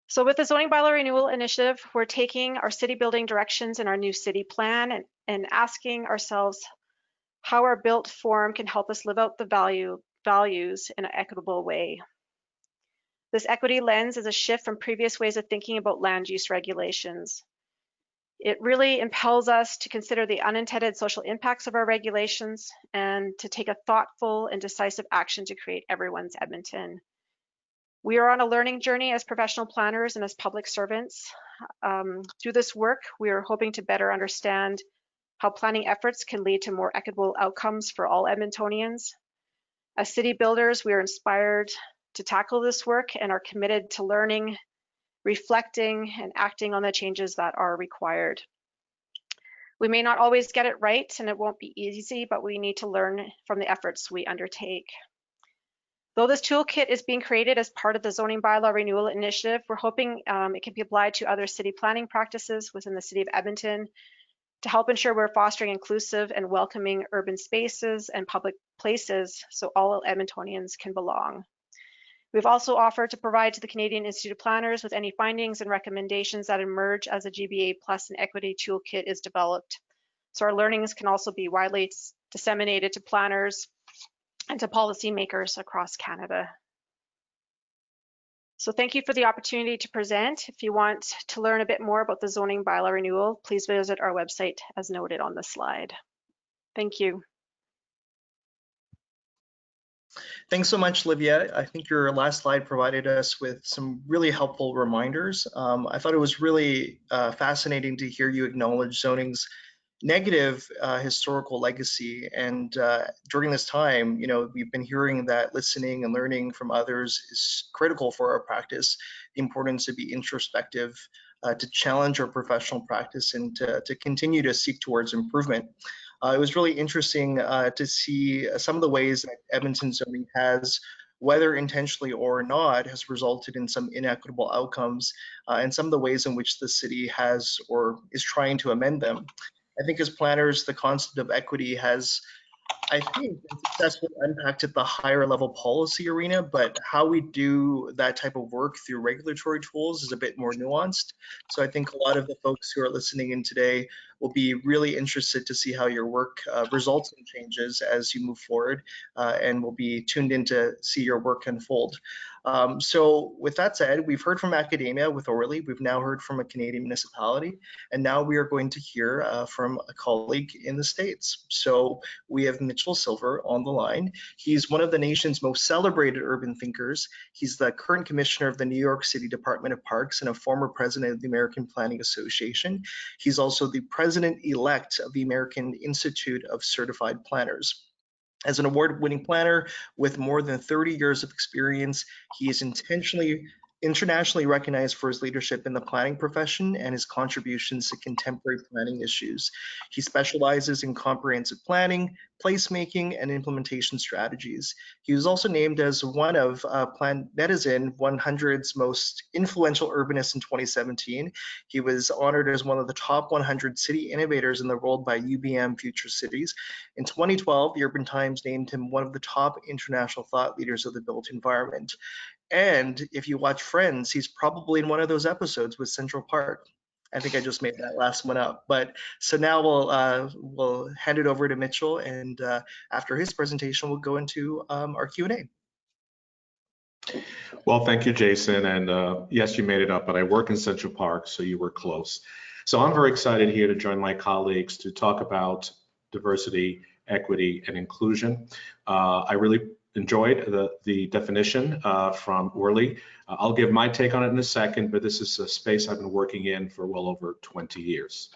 So with the Zoning Bylaw Renewal Initiative, we're taking our city building directions in our new city plan and asking ourselves how our built form can help us live out the values in an equitable way. This equity lens is a shift from previous ways of thinking about land use regulations. It really impels us to consider the unintended social impacts of our regulations and to take a thoughtful and decisive action to create everyone's Edmonton. We are on a learning journey as professional planners and as public servants. Through this work, we are hoping to better understand how planning efforts can lead to more equitable outcomes for all Edmontonians. As city builders, we are inspired to tackle this work and are committed to learning, reflecting, and acting on the changes that are required. We may not always get it right, and it won't be easy, but we need to learn from the efforts we undertake. Though this toolkit is being created as part of the Zoning Bylaw Renewal Initiative, we're hoping it can be applied to other city planning practices within the City of Edmonton to help ensure we're fostering inclusive and welcoming urban spaces and public places so all Edmontonians can belong. We've also offered to provide to the Canadian Institute of Planners with any findings and recommendations that emerge as a GBA Plus and Equity Toolkit is developed. So our learnings can also be widely disseminated to planners and to policymakers across Canada. So thank you for the opportunity to present. If you want to learn a bit more about the zoning bylaw renewal, please visit our website as noted on the slide. Thank you. Thanks so much, Livia. I think your last slide provided us with some really helpful reminders. I thought it was really fascinating to hear you acknowledge zoning's negative historical legacy. And during this time, we've been hearing that listening and learning from others is critical for our practice, the importance to be introspective, to challenge our professional practice, and to continue to seek towards improvement. It was really interesting to see some of the ways that Edmonton zoning has, whether intentionally or not, has resulted in some inequitable outcomes, and some of the ways in which the city has or is trying to amend them. I think as planners, the concept of equity has, I think, been successfully unpacked at the higher level policy arena, but how we do that type of work through regulatory tools is a bit more nuanced. So I think a lot of the folks who are listening in today will be really interested to see how your work results in changes as you move forward, and will be tuned in to see your work unfold. So with that said, we've heard from academia with Orly, we've now heard from a Canadian municipality, and now we are going to hear from a colleague in the States. So we have Mitchell Silver on the line. He's one of the nation's most celebrated urban thinkers. He's the current commissioner of the New York City Department of Parks and a former president of the American Planning Association. He's also the president-elect of the American Institute of Certified Planners. As an award-winning planner with more than 30 years of experience, he is internationally recognized for his leadership in the planning profession and his contributions to contemporary planning issues. He specializes in comprehensive planning, placemaking, and implementation strategies. He was also named as one of Netizen 100's most influential urbanists in 2017. He was honored as one of the top 100 city innovators in the world by UBM Future Cities. In 2012, the Urban Times named him one of the top international thought leaders of the built environment. And if you watch Friends, he's probably in one of those episodes with Central Park. I think I just made that last one up. But so now we'll hand it over to Mitchell, and after his presentation, we'll go into our Q&A. Well, thank you, Jason. And yes, you made it up, but I work in Central Park, so you were close. So I'm very excited here to join my colleagues to talk about diversity, equity, and inclusion. I really enjoyed the definition from Orly. I'll give my take on it in a second, but this is a space I've been working in for well over 20 years.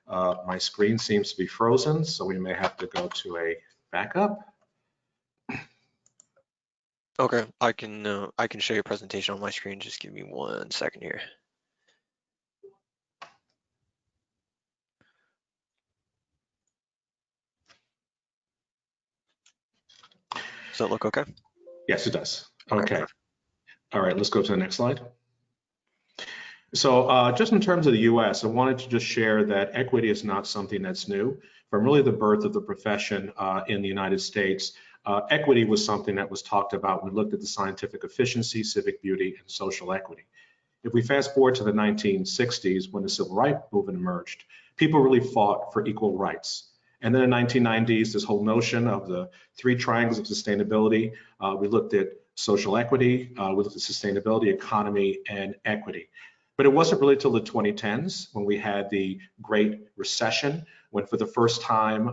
My screen seems to be frozen, so we may have to go to a backup. Okay, I can show you a presentation on my screen. Just give me 1 second here. Does that look okay? Yes, it does. Okay. Okay. All right, let's go to the next slide. So just in terms of the US, I wanted to just share that equity is not something that's new. From really the birth of the profession in the United States, equity was something that was talked about when we looked at the scientific efficiency, civic beauty, and social equity. If we fast forward to the 1960s, when the civil rights movement emerged, people really fought for equal rights. And then in the 1990s, this whole notion of the three triangles of sustainability, we looked at social equity, we looked at sustainability, economy, and equity. But it wasn't really till the 2010s when we had the Great Recession, when for the first time,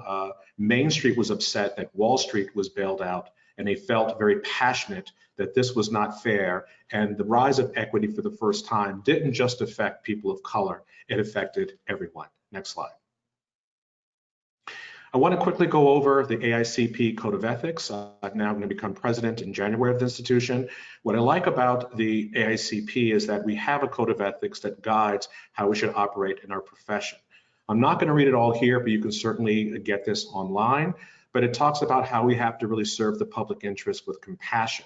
Main Street was upset that Wall Street was bailed out, and they felt very passionate that this was not fair. And the rise of equity for the first time didn't just affect people of color, it affected everyone. Next slide. I want to quickly go over the AICP Code of Ethics. I'm now going to become president in January of the institution. What I like about the AICP is that we have a code of ethics that guides how we should operate in our profession. I'm not going to read it all here, but you can certainly get this online. But it talks about how we have to really serve the public interest with compassion.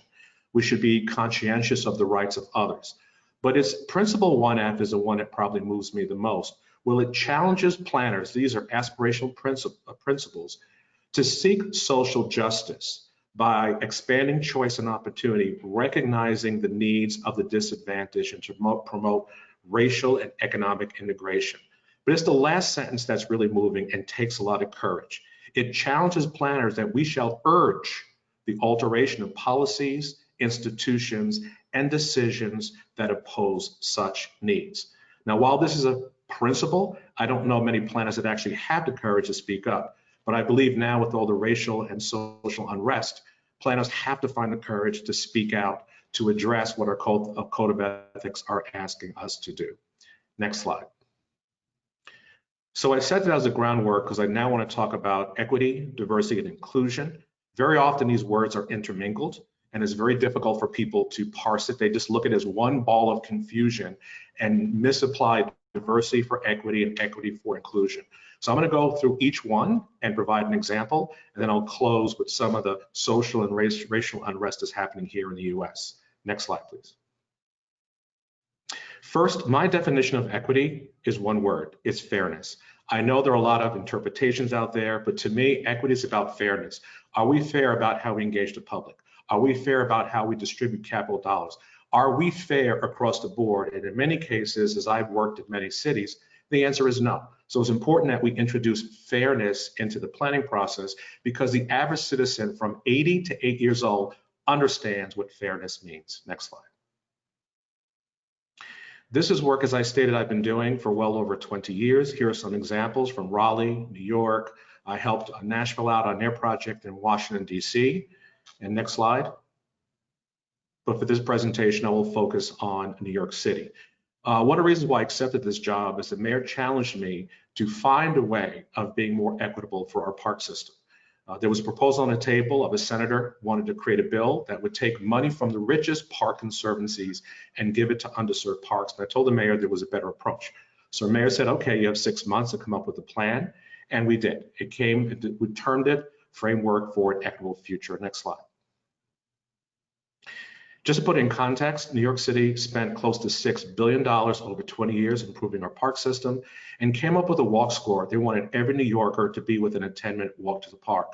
We should be conscientious of the rights of others. But its principle 1F is the one that probably moves me the most. Well, it challenges planners, these are aspirational principles, to seek social justice by expanding choice and opportunity, recognizing the needs of the disadvantaged, and to promote racial and economic integration. But it's the last sentence that's really moving and takes a lot of courage. It challenges planners that we shall urge the alteration of policies, institutions, and decisions that oppose such needs. Now, while this is a principle, I don't know many planners that actually have the courage to speak up. But I believe now with all the racial and social unrest, planners have to find the courage to speak out to address what our code of ethics are asking us to do. Next slide. So I set that as a groundwork because I now want to talk about equity, diversity, and inclusion. Very often these words are intermingled, and it's very difficult for people to parse it. They just look at it as one ball of confusion and misapply diversity for equity and equity for inclusion. So I'm going to go through each one and provide an example, and then I'll close with some of the social and racial unrest that's happening here in the US. Next slide, please. First, my definition of equity is one word, it's fairness. I know there are a lot of interpretations out there, but to me, equity is about fairness. Are we fair about how we engage the public? Are we fair about how we distribute capital dollars? Are we fair across the board? And in many cases, as I've worked in many cities, the answer is no. So it's important that we introduce fairness into the planning process because the average citizen from 80 to 8 years old understands what fairness means. Next slide. This is work, as I stated, I've been doing for well over 20 years. Here are some examples from Raleigh, New York. I helped Nashville out on their project in Washington, DC. And next slide. But for this presentation, I will focus on New York City. One of the reasons why I accepted this job is the mayor challenged me to find a way of being more equitable for our park system. There was a proposal on the table of a senator who wanted to create a bill that would take money from the richest park conservancies and give it to underserved parks. And I told the mayor there was a better approach. So the mayor said, okay, you have 6 months to come up with a plan. And we did. We termed it Framework for an Equitable Future. Next slide. Just to put it in context, New York City spent close to $6 billion over 20 years improving our park system and came up with a walk score. They wanted every New Yorker to be within a 10-minute walk to the park.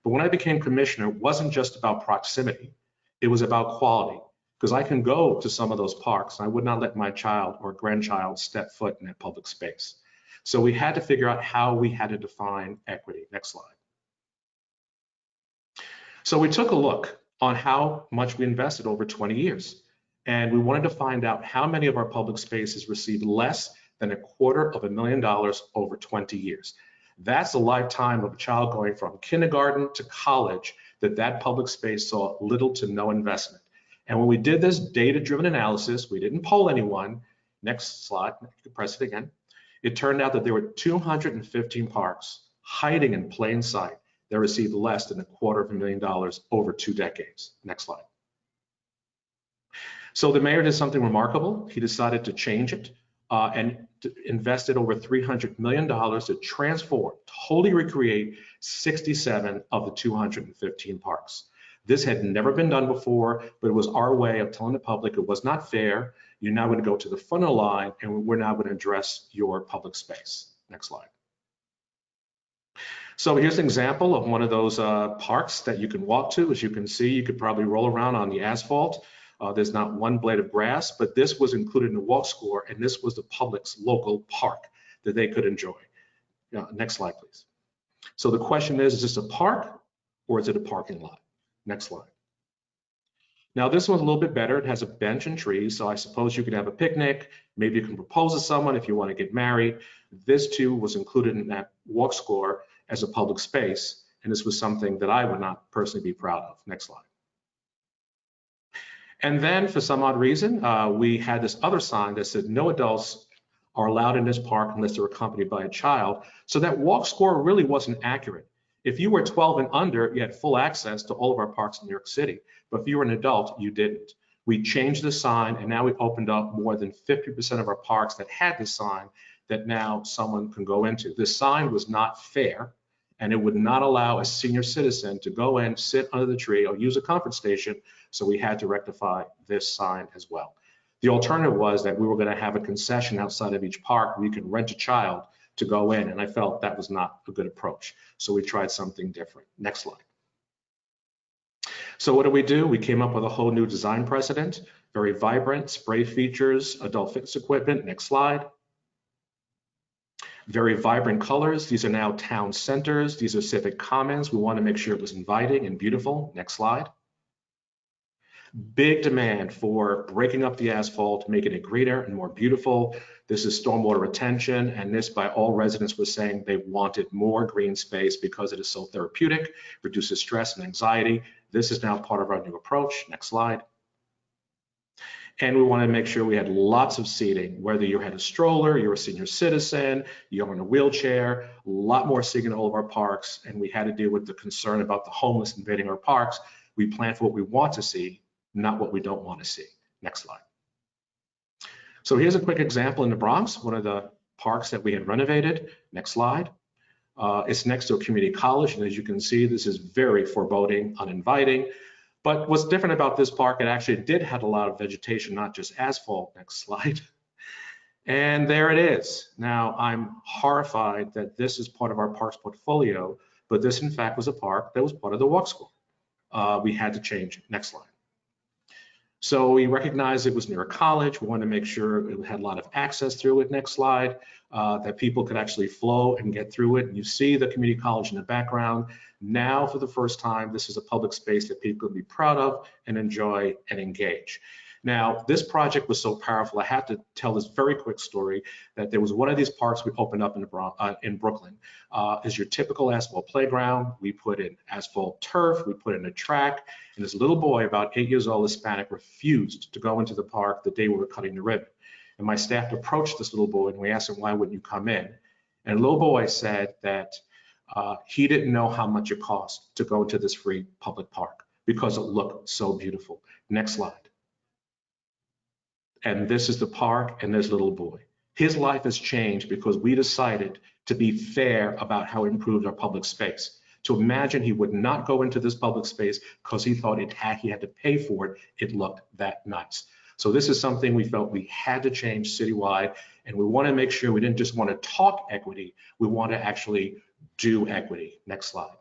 But when I became commissioner, it wasn't just about proximity, it was about quality. Because I can go to some of those parks, and I would not let my child or grandchild step foot in that public space. So we had to figure out how we had to define equity. Next slide. So we took a look on how much we invested over 20 years. And we wanted to find out how many of our public spaces received less than $250,000 over 20 years. That's a lifetime of a child going from kindergarten to college that public space saw little to no investment. And when we did this data-driven analysis, we didn't poll anyone. Next slide, you can press it again. It turned out that there were 215 parks hiding in plain sight that received less than $250,000 over 2 decades. Next slide. So the mayor did something remarkable. He decided to change it and invested over $300 million to transform, totally recreate 67 of the 215 parks. This had never been done before, but it was our way of telling the public it was not fair. You're now going to go to the front of the line and we're now going to address your public space. Next slide. So here's an example of one of those parks that you can walk to. As you can see, you could probably roll around on the asphalt. There's not one blade of grass, but this was included in the walk score, and this was the public's local park that they could enjoy. Next slide, please. So the question is this a park or is it a parking lot? Next slide. Now this one's a little bit better. It has a bench and trees, so I suppose you could have a picnic. Maybe you can propose to someone if you want to get married. This too was included in that walk score as a public space, and this was something that I would not personally be proud of. Next slide. And then for some odd reason, we had this other sign that said no adults are allowed in this park unless they're accompanied by a child. So that walk score really wasn't accurate. If you were 12 and under, you had full access to all of our parks in New York City. But if you were an adult, you didn't. We changed the sign, and now we've opened up more than 50% of our parks that had the sign that now someone can go into. This sign was not fair, and it would not allow a senior citizen to go in, sit under the tree, or use a comfort station, so we had to rectify this sign as well. The alternative was that we were going to have a concession outside of each park where you can rent a child to go in, and I felt that was not a good approach. So we tried something different. Next slide. So what do? We came up with a whole new design precedent, very vibrant, spray features, adult fitness equipment. Next slide. Very vibrant colors. These are now town centers. These are civic commons. We want to make sure it was inviting and beautiful. Next slide. Big demand for breaking up the asphalt, making it greener and more beautiful. This is stormwater retention, and this by all residents was saying they wanted more green space because it is so therapeutic, reduces stress and anxiety. This is now part of our new approach. Next slide. And we wanted to make sure we had lots of seating, whether you had a stroller, you're a senior citizen, you're in a wheelchair, a lot more seating in all of our parks, and we had to deal with the concern about the homeless invading our parks. We plan for what we want to see, not what we don't want to see. Next slide. So here's a quick example in the Bronx, one of the parks that we had renovated. Next slide. It's next to a community college, and as you can see, this is very foreboding, uninviting. But what's different about this park, it actually did have a lot of vegetation, not just asphalt. Next slide. And there it is. Now, I'm horrified that this is part of our parks portfolio, but this in fact was a park that was part of the walk school. We had to change it. Next slide. So we recognized it was near a college. We wanted to make sure it had a lot of access through it. Next slide, that people could actually flow and get through it. And you see the community college in the background. Now, for the first time, this is a public space that people can be proud of and enjoy and engage. Now, this project was so powerful, I have to tell this very quick story that there was one of these parks we opened up in Brooklyn. Is your typical asphalt playground. We put in asphalt turf, we put in a track, and this little boy, about 8 years old, Hispanic, refused to go into the park the day we were cutting the ribbon. And my staff approached this little boy and we asked him, why wouldn't you come in? And the little boy said that he didn't know how much it cost to go into this free public park because it looked so beautiful. Next slide. And this is the park and this little boy. His life has changed because we decided to be fair about how it improved our public space. To imagine he would not go into this public space because he thought he had to pay for it. It looked that nice. So this is something we felt we had to change citywide, and we want to make sure we didn't just want to talk equity, we want to actually do equity. Next slide.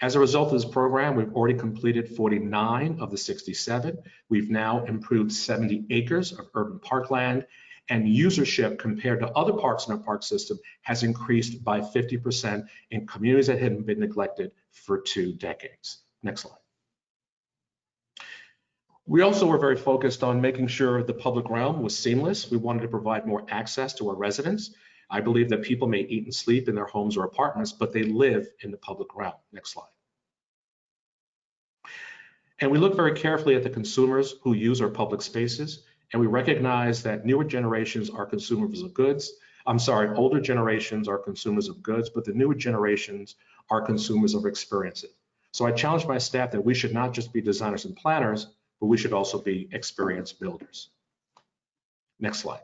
As a result of this program, we've already completed 49 of the 67. We've now improved 70 acres of urban parkland, and usership compared to other parks in our park system has increased by 50% in communities that had been neglected for 2 decades. Next slide. We also were very focused on making sure the public realm was seamless. We wanted to provide more access to our residents. I believe that people may eat and sleep in their homes or apartments, but they live in the public realm. Next slide. And we look very carefully at the consumers who use our public spaces, and we recognize that newer generations are consumers of goods. Older generations are consumers of goods, but the newer generations are consumers of experiences. So I challenge my staff that we should not just be designers and planners, but we should also be experience builders. Next slide.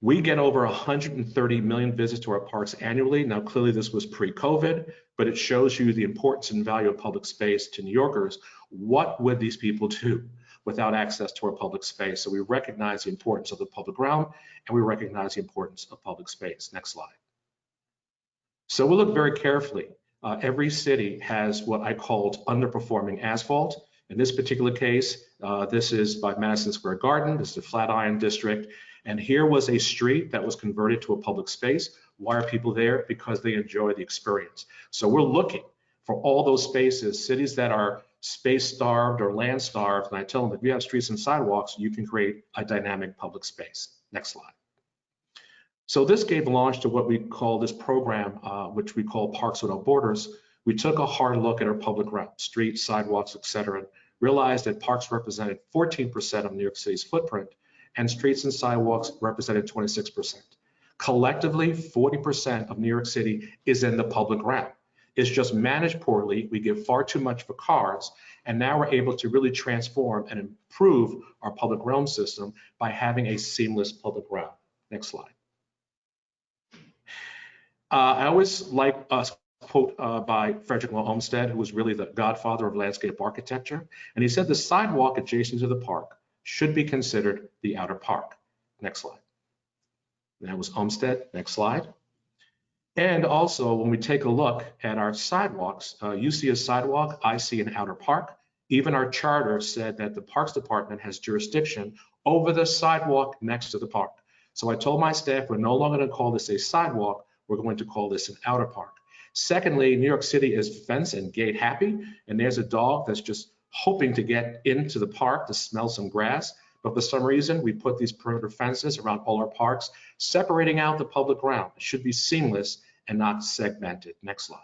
We get over 130 million visits to our parks annually. Now, clearly this was pre-COVID, but it shows you the importance and value of public space to New Yorkers. What would these people do without access to our public space? So we recognize the importance of the public realm, and we recognize the importance of public space. Next slide. So we look very carefully. Every city has what I called underperforming asphalt. In this particular case, this is by Madison Square Garden. This is the Flatiron District. And here was a street that was converted to a public space. Why are people there? Because they enjoy the experience. So we're looking for all those spaces, cities that are space starved or land starved. And I tell them, if you have streets and sidewalks, you can create a dynamic public space. Next slide. So this gave launch to what we call this program, which we call Parks Without Borders. We took a hard look at our public realm, streets, sidewalks, et cetera, and realized that parks represented 14% of New York City's footprint, and streets and sidewalks represented 26%. Collectively, 40% of New York City is in the public realm. It's just managed poorly. We give far too much for cars, and now we're able to really transform and improve our public realm system by having a seamless public realm. Next slide. I always like a quote by Frederick Law Olmsted, who was really the godfather of landscape architecture, and he said the sidewalk adjacent to the park should be considered the outer park. Next slide. That was Olmsted. Next slide. And also, when we take a look at our sidewalks, you see a sidewalk, I see an outer park. Even our charter said that the Parks Department has jurisdiction over the sidewalk next to the park. So I told my staff, we're no longer going to call this a sidewalk, we're going to call this an outer park. Secondly, New York City is fence and gate happy, and there's a dog that's just hoping to get into the park to smell some grass, but for some reason, we put these perimeter fences around all our parks, separating out the public ground. It should be seamless and not segmented. Next slide.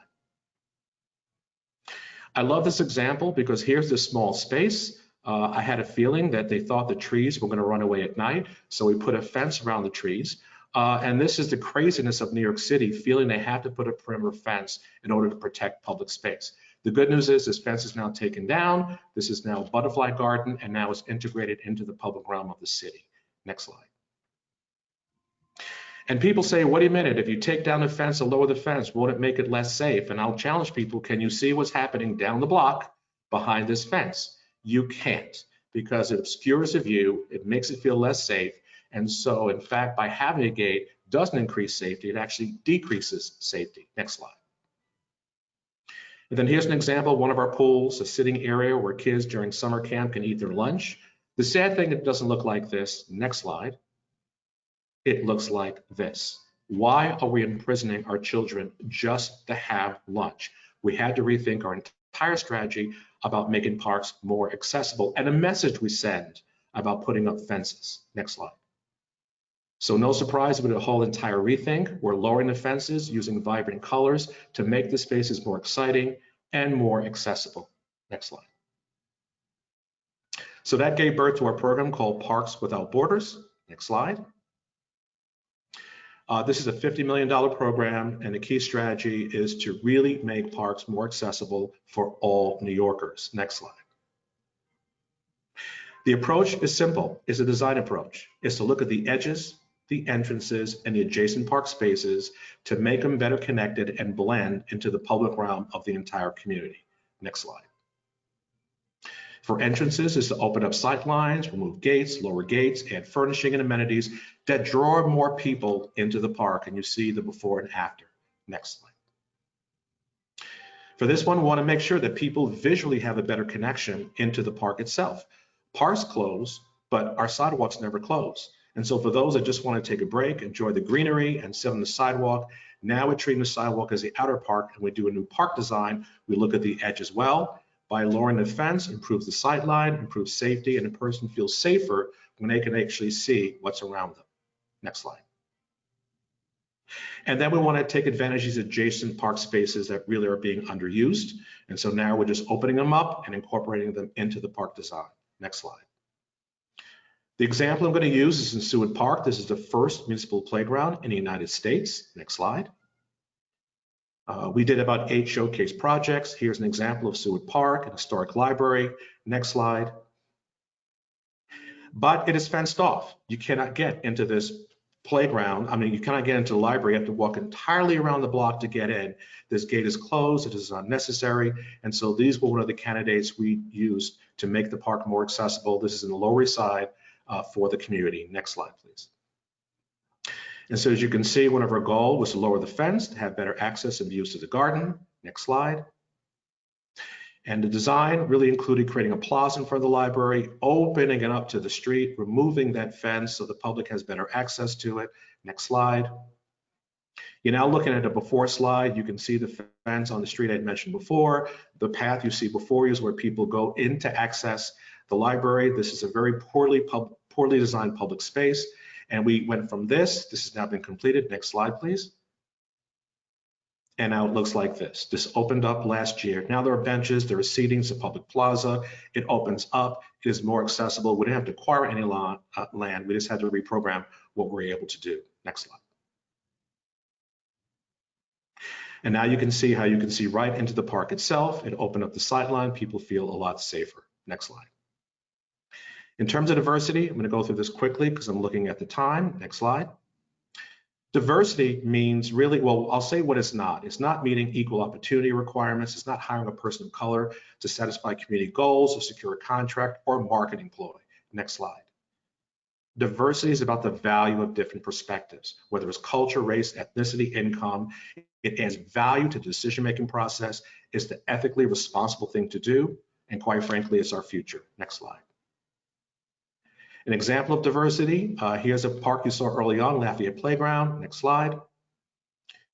I love this example because here's this small space. I had a feeling that they thought the trees were going to run away at night, so we put a fence around the trees. And this is the craziness of New York City, feeling they have to put a perimeter fence in order to protect public space. The good news is this fence is now taken down. This is now a butterfly garden, and now it's integrated into the public realm of the city. Next slide. And people say, wait a minute, if you take down the fence or lower the fence, won't it make it less safe? And I'll challenge people, can you see what's happening down the block behind this fence? You can't, because it obscures the view, it makes it feel less safe. And so, in fact, by having a gate doesn't increase safety, it actually decreases safety. Next slide. And then here's an example of one of our pools, a sitting area where kids during summer camp can eat their lunch. The sad thing, it doesn't look like this. Next slide. It looks like this. Why are we imprisoning our children just to have lunch? We had to rethink our entire strategy about making parks more accessible and a message we send about putting up fences. Next slide. So no surprise with a whole entire rethink. We're lowering the fences using vibrant colors to make the spaces more exciting and more accessible. Next slide. So that gave birth to our program called Parks Without Borders. Next slide. This is a $50 million program, and the key strategy is to really make parks more accessible for all New Yorkers. Next slide. The approach is simple. It's a design approach. It's to look at the edges, the entrances, and the adjacent park spaces to make them better connected and blend into the public realm of the entire community. Next slide. For entrances is to open up sight lines, remove gates, lower gates, add furnishing and amenities that draw more people into the park, and you see the before and after. Next slide. For this one, we want to make sure that people visually have a better connection into the park itself. Parks close, but our sidewalks never close. And so for those that just want to take a break, enjoy the greenery and sit on the sidewalk, now we're treating the sidewalk as the outer park, and we do a new park design. We look at the edge as well. By lowering the fence, improves the sight line, improves safety, and a person feels safer when they can actually see what's around them. Next slide. And then we want to take advantage of these adjacent park spaces that really are being underused. And so now we're just opening them up and incorporating them into the park design. Next slide. The example I'm going to use is in Seward Park. This is the first municipal playground in the United States. Next slide. We did about 8 showcase projects. Here's an example of Seward Park, an historic library. Next slide. But it is fenced off. You cannot get into this playground. I mean, you cannot get into the library. You have to walk entirely around the block to get in. This gate is closed. It is unnecessary. And so these were one of the candidates we used to make the park more accessible. This is in the Lower East Side for the community. Next slide, please. And so as you can see, one of our goals was to lower the fence to have better access and views to the garden. Next slide. And the design really included creating a plaza in front of the library, opening it up to the street, removing that fence so the public has better access to it. Next slide. You're now looking at a before slide. You can see the fence on the street I mentioned before. The path you see before you is where people go in to access the library. This is a very poorly designed public space. And we went from this has now been completed. Next slide, please. And now it looks like this. This opened up last year. Now there are benches, there are seating, it's a public plaza. It opens up, it is more accessible. We didn't have to acquire any land. We just had to reprogram what we're able to do. Next slide. And now you can see how you can see right into the park itself. It opened up the sideline. People feel a lot safer. Next slide. In terms of diversity, I'm going to go through this quickly because I'm looking at the time. Next slide. Diversity means really, well, I'll say what it's not. It's not meeting equal opportunity requirements. It's not hiring a person of color to satisfy community goals or secure a contract or a marketing ploy. Next slide. Diversity is about the value of different perspectives, whether it's culture, race, ethnicity, income. It adds value to the decision-making process. It's the ethically responsible thing to do. And quite frankly, it's our future. Next slide. An example of diversity, here's a park you saw early on, Lafayette Playground. Next slide.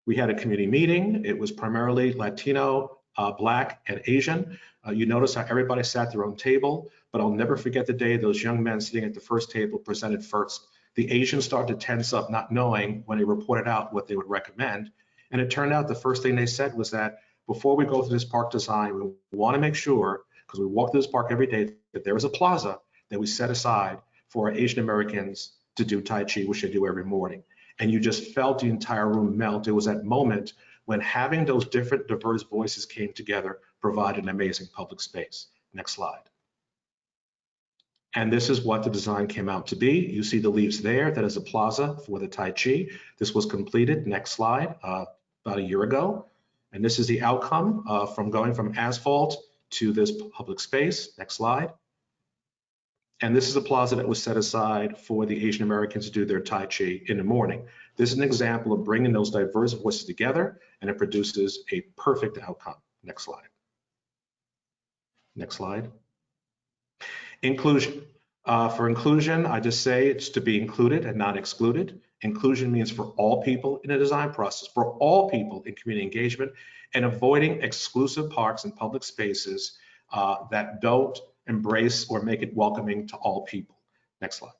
We had a community meeting. It was primarily Latino, Black, and Asian. You notice how everybody sat at their own table, but I'll never forget the day those young men sitting at the first table presented first. The Asians started to tense up, not knowing when they reported out what they would recommend. And it turned out the first thing they said was that before we go through this park design, we want to make sure, because we walk through this park every day, that there is a plaza that we set aside for our Asian Americans to do Tai Chi, which they do every morning. And you just felt the entire room melt. It was that moment when having those different diverse voices came together, provided an amazing public space. Next slide. And this is what the design came out to be. You see the leaves there. That is a plaza for the Tai Chi. This was completed, next slide, about a year ago. And this is the outcome from going from asphalt to this public space. Next slide. And this is a plaza that was set aside for the Asian Americans to do their Tai Chi in the morning. This is an example of bringing those diverse voices together, and it produces a perfect outcome. Next slide. Next slide. Inclusion. For inclusion, I just say it's to be included and not excluded. Inclusion means for all people in the design process, for all people in community engagement, and avoiding exclusive parks and public spaces that don't embrace or make it welcoming to all people. Next slide.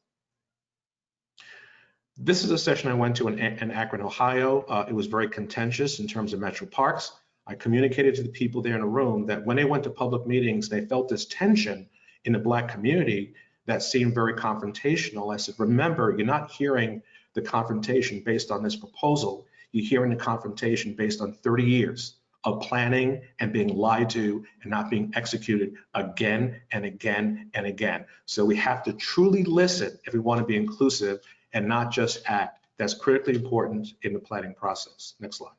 This is a session I went to in Akron, Ohio. It was very contentious in terms of metro parks. I communicated to the people there in the room that when they went to public meetings, they felt this tension in the Black community that seemed very confrontational. I said, remember, you're not hearing the confrontation based on this proposal. You're hearing the confrontation based on 30 years of planning and being lied to and not being executed again and again and again. So we have to truly listen if we want to be inclusive and not just act. That's critically important in the planning process. Next slide.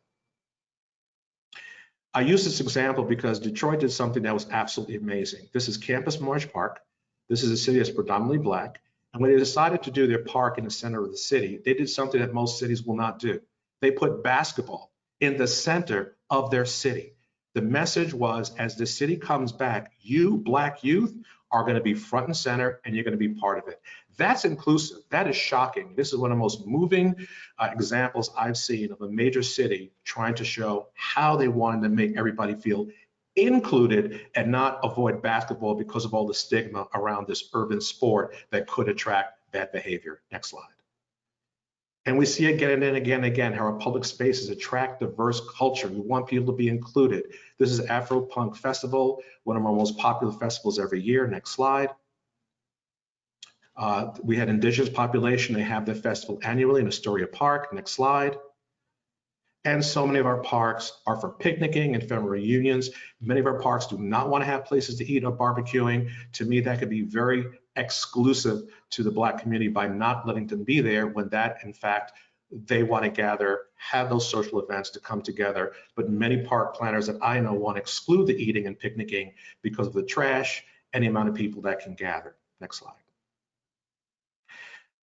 I use this example because Detroit did something that was absolutely amazing. This is Campus Marsh Park. This is a city that's predominantly Black. And when they decided to do their park in the center of the city, they did something that most cities will not do. They put basketball in the center of their city. The message was, as the city comes back, you Black youth are going to be front and center and you're going to be part of it. That's inclusive. That is shocking. This is one of the most moving examples I've seen of a major city trying to show how they wanted to make everybody feel included and not avoid basketball because of all the stigma around this urban sport that could attract bad behavior. Next slide. And we see again and again and again how our public spaces attract diverse culture. We want people to be included. This is Afro Punk Festival, one of our most popular festivals every year. Next slide. We had indigenous population. They have the festival annually in Astoria Park. Next slide. And so many of our parks are for picnicking and family reunions. Many of our parks do not want to have places to eat or barbecuing. To me, that could be very exclusive to the Black community by not letting them be there when that, in fact, they want to gather, have those social events to come together. But many park planners that I know want to exclude the eating and picnicking because of the trash and the amount of people that can gather. Next slide.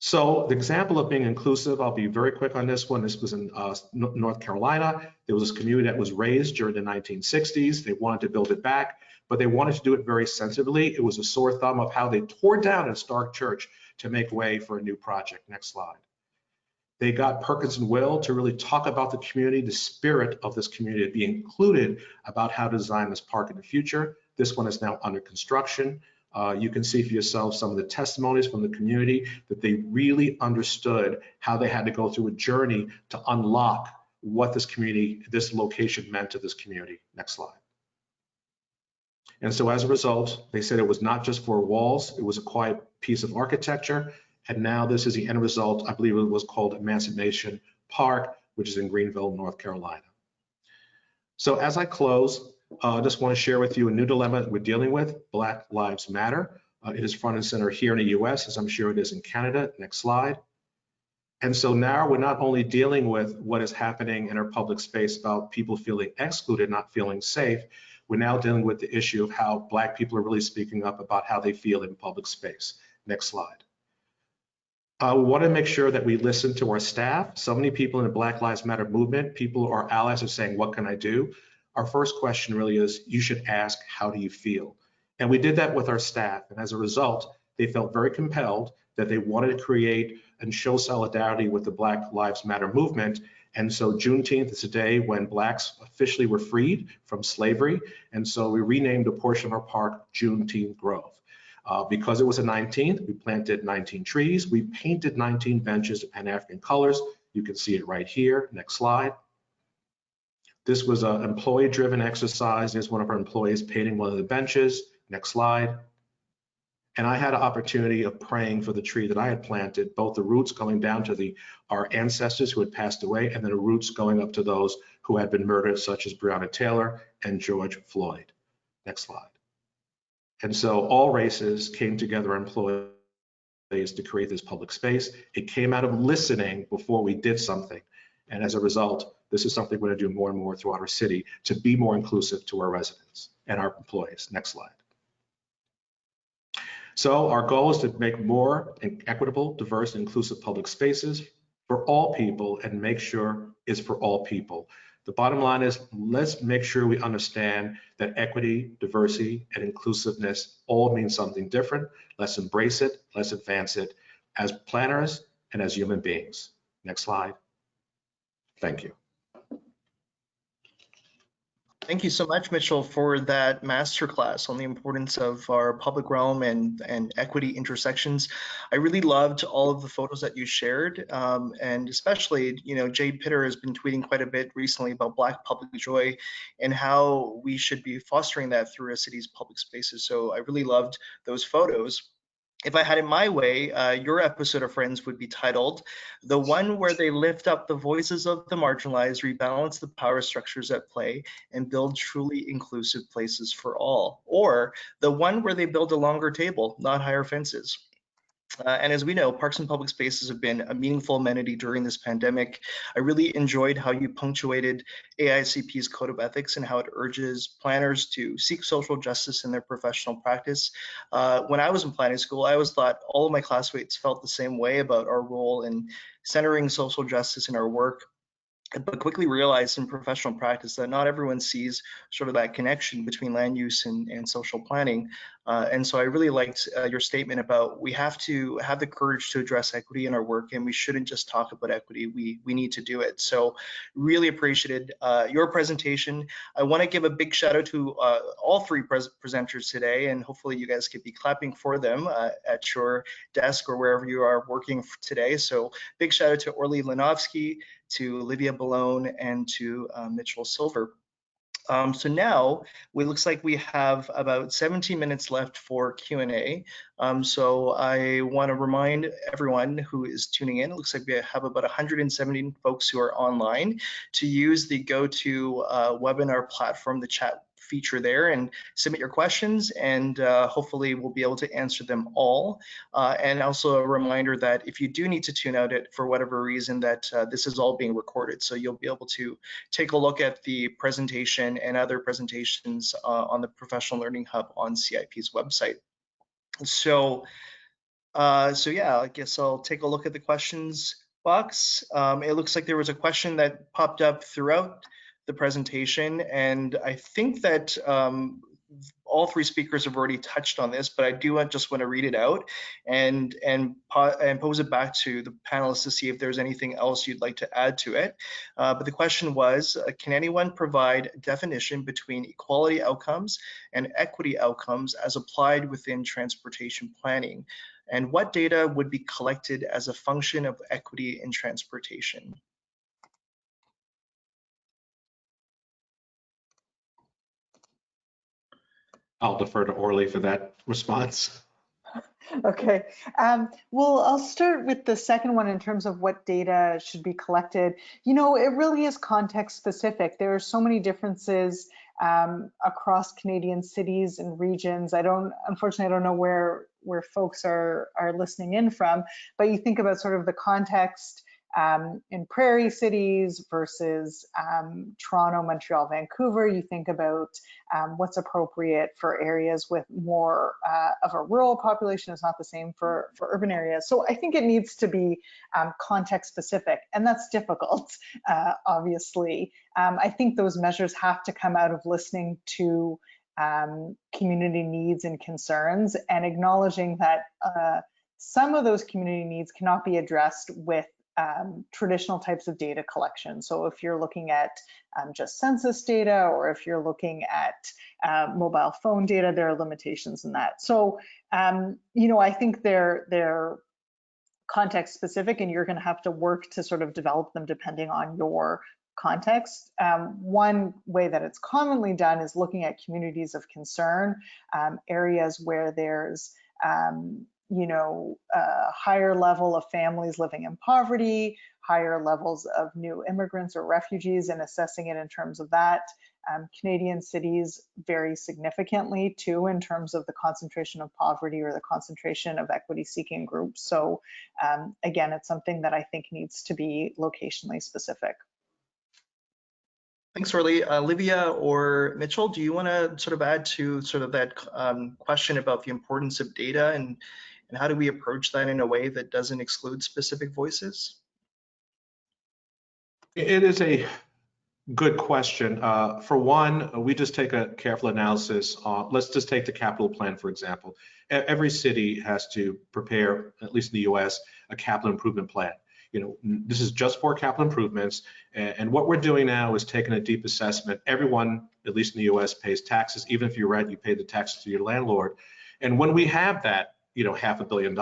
So the example of being inclusive, I'll be very quick on this one. This was in North Carolina. There was this community that was raised during the 1960s. They wanted to build it back, but they wanted to do it very sensitively. It was a sore thumb of how they tore down a historic church to make way for a new project. Next slide. They got Perkins and Will to really talk about the community, the spirit of this community, to be included about how to design this park in the future. This one is now under construction. You can see for yourself some of the testimonies from the community that they really understood how they had to go through a journey to unlock what this community, this location meant to this community. Next slide. And so as a result, they said it was not just four walls, it was a quiet piece of architecture. And now this is the end result. I believe it was called Emancipation Park, which is in Greenville, North Carolina. So as I close, I just want to share with you a new dilemma that we're dealing with, Black Lives Matter. It is front and center here in the US, as I'm sure it is in Canada. Next slide. And so now we're not only dealing with what is happening in our public space about people feeling excluded, not feeling safe, we're now dealing with the issue of how Black people are really speaking up about how they feel in public space. Next slide. We want to make sure that we listen to our staff. So many people in the Black Lives Matter movement, people or allies are saying, what can I do? Our first question really is, you should ask, how do you feel? And we did that with our staff. And as a result, they felt very compelled that they wanted to create and show solidarity with the Black Lives Matter movement. And so Juneteenth is a day when Blacks officially were freed from slavery. And so we renamed a portion of our park Juneteenth Grove. Because it was the 19th, we planted 19 trees. We painted 19 benches of Pan-African colors. You can see it right here. Next slide. This was an employee-driven exercise. There's one of our employees painting one of the benches. Next slide. And I had an opportunity of praying for the tree that I had planted, both the roots going down to our ancestors who had passed away, and then the roots going up to those who had been murdered, such as Breonna Taylor and George Floyd. Next slide. And so all races came together, employees, to create this public space. It came out of listening before we did something. And as a result, this is something we're going to do more and more throughout our city to be more inclusive to our residents and our employees. Next slide. So our goal is to make more equitable, diverse, and inclusive public spaces for all people and make sure it's for all people. The bottom line is, let's make sure we understand that equity, diversity, and inclusiveness all mean something different. Let's embrace it, let's advance it as planners and as human beings. Next slide. Thank you. Thank you so much, Mitchell, for that masterclass on the importance of our public realm and equity intersections. I really loved all of the photos that you shared, and especially, Jade Pitter has been tweeting quite a bit recently about Black public joy and how we should be fostering that through a city's public spaces. So I really loved those photos. If I had it my way, your episode of Friends would be titled, "The one where they lift up the voices of the marginalized, rebalance the power structures at play, and build truly inclusive places for all." Or, "The one where they build a longer table, not higher fences." And as we know, parks and public spaces have been a meaningful amenity during this pandemic. I really enjoyed how you punctuated AICP's Code of Ethics and how it urges planners to seek social justice in their professional practice. When I was in planning school, I always thought all of my classmates felt the same way about our role in centering social justice in our work, but quickly realized in professional practice that not everyone sees sort of that connection between land use and social planning. And so I really liked your statement about we have to have the courage to address equity in our work, and we shouldn't just talk about equity, we need to do it. So really appreciated your presentation. I want to give a big shout out to all three presenters today, and hopefully you guys could be clapping for them at your desk or wherever you are working today. So big shout out to Orly Linovsky, to Olivia Ballone, and to Mitchell Silver. So now it looks like we have about 17 minutes left for Q&A. So I want to remind everyone who is tuning in, it looks like we have about 170 folks who are online, to use the GoToWebinar platform, the chat feature there, and submit your questions, and hopefully we'll be able to answer them all. And also a reminder that if you do need to tune out it for whatever reason, that this is all being recorded, so you'll be able to take a look at the presentation and other presentations on the Professional Learning Hub on CIP's website. So yeah, I guess I'll take a look at the questions box. It looks like there was a question that popped up throughout the presentation, and I think that all three speakers have already touched on this, but I do just want to read it out and pose it back to the panelists to see if there's anything else you'd like to add to it. But the question was, can anyone provide a definition between equality outcomes and equity outcomes as applied within transportation planning? And what data would be collected as a function of equity in transportation? I'll defer to Orly for that response. Okay, well, I'll start with the second one in terms of what data should be collected. It really is context specific. There are so many differences across Canadian cities and regions. Unfortunately, I don't know where folks are listening in from, but you think about sort of the context in prairie cities versus Toronto, Montreal, Vancouver. You think about what's appropriate for areas with more of a rural population is not the same for urban areas. So I think it needs to be context specific, and that's difficult, obviously. I think those measures have to come out of listening to community needs and concerns, and acknowledging that some of those community needs cannot be addressed with traditional types of data collection. So if you're looking at just census data, or if you're looking at mobile phone data, there are limitations in that. So, I think they're context specific, and you're going to have to work to sort of develop them depending on your context. One way that it's commonly done is looking at communities of concern, areas where there's a higher level of families living in poverty, higher levels of new immigrants or refugees, and assessing it in terms of that. Canadian cities vary significantly too in terms of the concentration of poverty or the concentration of equity-seeking groups. So again, it's something that I think needs to be locationally specific. Thanks, Orly. Olivia or Mitchell, do you want to sort of add to sort of that question about the importance of data and how do we approach that in a way that doesn't exclude specific voices? It is a good question. For one, we just take a careful analysis. Let's just take the capital plan, for example. Every city has to prepare, at least in the US, a capital improvement plan. This is just for capital improvements. And what we're doing now is taking a deep assessment. Everyone, at least in the US, pays taxes. Even if you rent, you pay the taxes to your landlord. And when we have that, $500 million,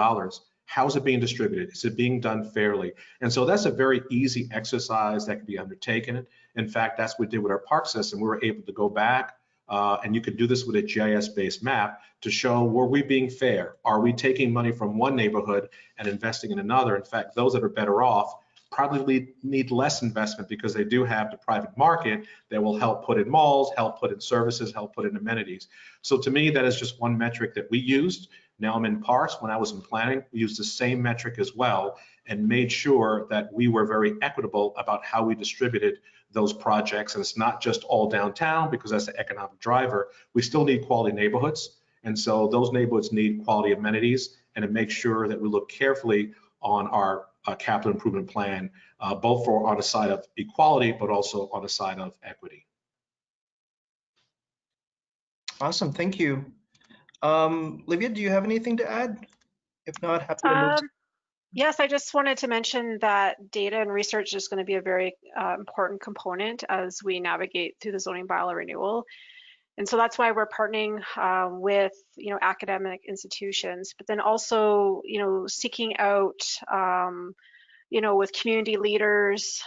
how is it being distributed? Is it being done fairly? And so that's a very easy exercise that can be undertaken. In fact, that's what we did with our park system. We were able to go back, and you could do this with a GIS-based map to show, were we being fair? Are we taking money from one neighborhood and investing in another? In fact, those that are better off probably need less investment because they do have the private market that will help put in malls, help put in services, help put in amenities. So to me, that is just one metric that we used. Now I'm in parks. When I was in planning, we used the same metric as well and made sure that we were very equitable about how we distributed those projects. And it's not just all downtown because that's the economic driver. We still need quality neighborhoods. And so those neighborhoods need quality amenities, and to make sure that we look carefully on our capital improvement plan, both on the side of equality, but also on the side of equity. Awesome, thank you. Livia, do you have anything to add? If not, happy to move. Yes, I just wanted to mention that data and research is going to be a very important component as we navigate through the zoning bylaw renewal. And so that's why we're partnering with, academic institutions, but then also, seeking out, with community leaders,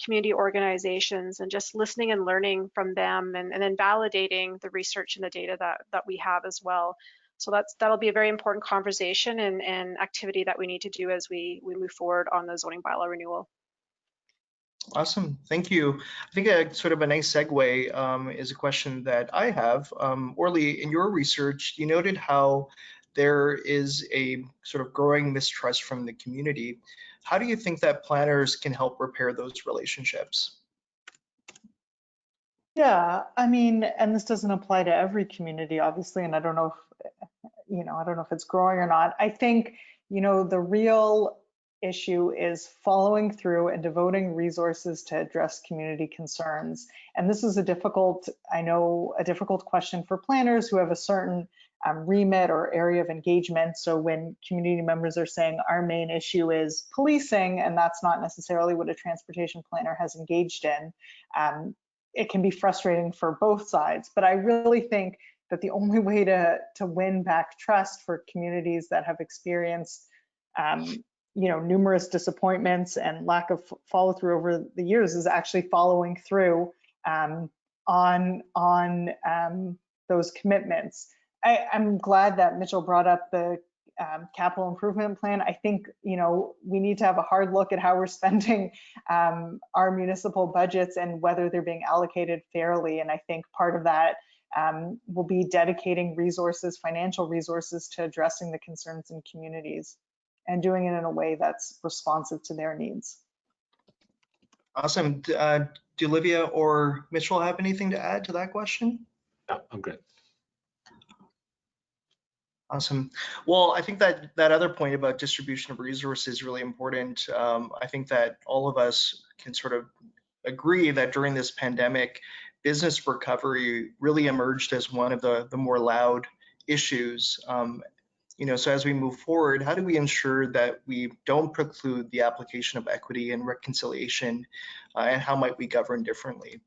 community organizations, and just listening and learning from them, and then validating the research and the data that we have as well. So that'll be a very important conversation and activity that we need to do as we move forward on the zoning bylaw renewal. Awesome, thank you. I think a sort of a nice segue is a question that I have. Orly, in your research, you noted how there is a sort of growing mistrust from the community. How do you think that planners can help repair those relationships? Yeah, I mean, and this doesn't apply to every community, obviously, and I don't know if, I don't know if it's growing or not. I think, the real issue is following through and devoting resources to address community concerns. And this is a difficult question for planners who have a certain remit or area of engagement. So when community members are saying our main issue is policing, and that's not necessarily what a transportation planner has engaged in, it can be frustrating for both sides. But I really think that the only way to win back trust for communities that have experienced numerous disappointments and lack of follow through over the years is actually following through on those commitments. I'm glad that Mitchell brought up the capital improvement plan. I think we need to have a hard look at how we're spending our municipal budgets and whether they're being allocated fairly. And I think part of that will be dedicating resources, financial resources, to addressing the concerns in communities and doing it in a way that's responsive to their needs. Awesome. Do Olivia or Mitchell have anything to add to that question? No, I'm good. Awesome. Well, I think that other point about distribution of resources is really important. I think that all of us can sort of agree that during this pandemic, business recovery really emerged as one of the more loud issues. So as we move forward, how do we ensure that we don't preclude the application of equity and reconciliation, and how might we govern differently?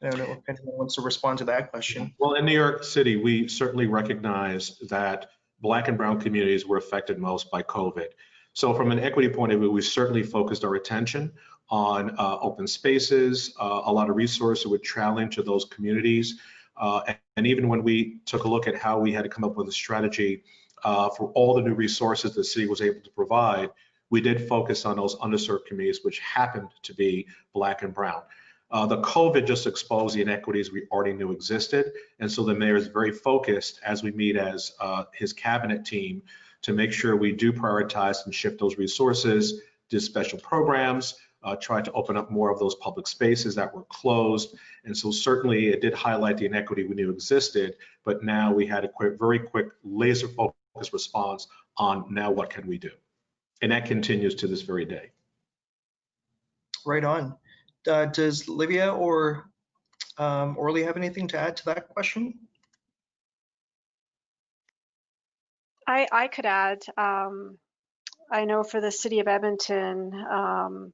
I don't know if anyone wants to respond to that question. Well, in New York City, we certainly recognize that Black and brown communities were affected most by COVID. So from an equity point of view, we certainly focused our attention on open spaces, a lot of resources were traveling to those communities. And even when we took a look at how we had to come up with a strategy for all the new resources the city was able to provide, we did focus on those underserved communities, which happened to be Black and brown. The COVID just exposed the inequities we already knew existed. And so the mayor is very focused as we meet as his cabinet team to make sure we do prioritize and shift those resources, do special programs, try to open up more of those public spaces that were closed. And so certainly it did highlight the inequity we knew existed, but now we had a very quick laser focused response on now what can we do? And that continues to this very day. Right on. Does Livia or Orly have anything to add to that question? I could add, I know for the city of Edmonton,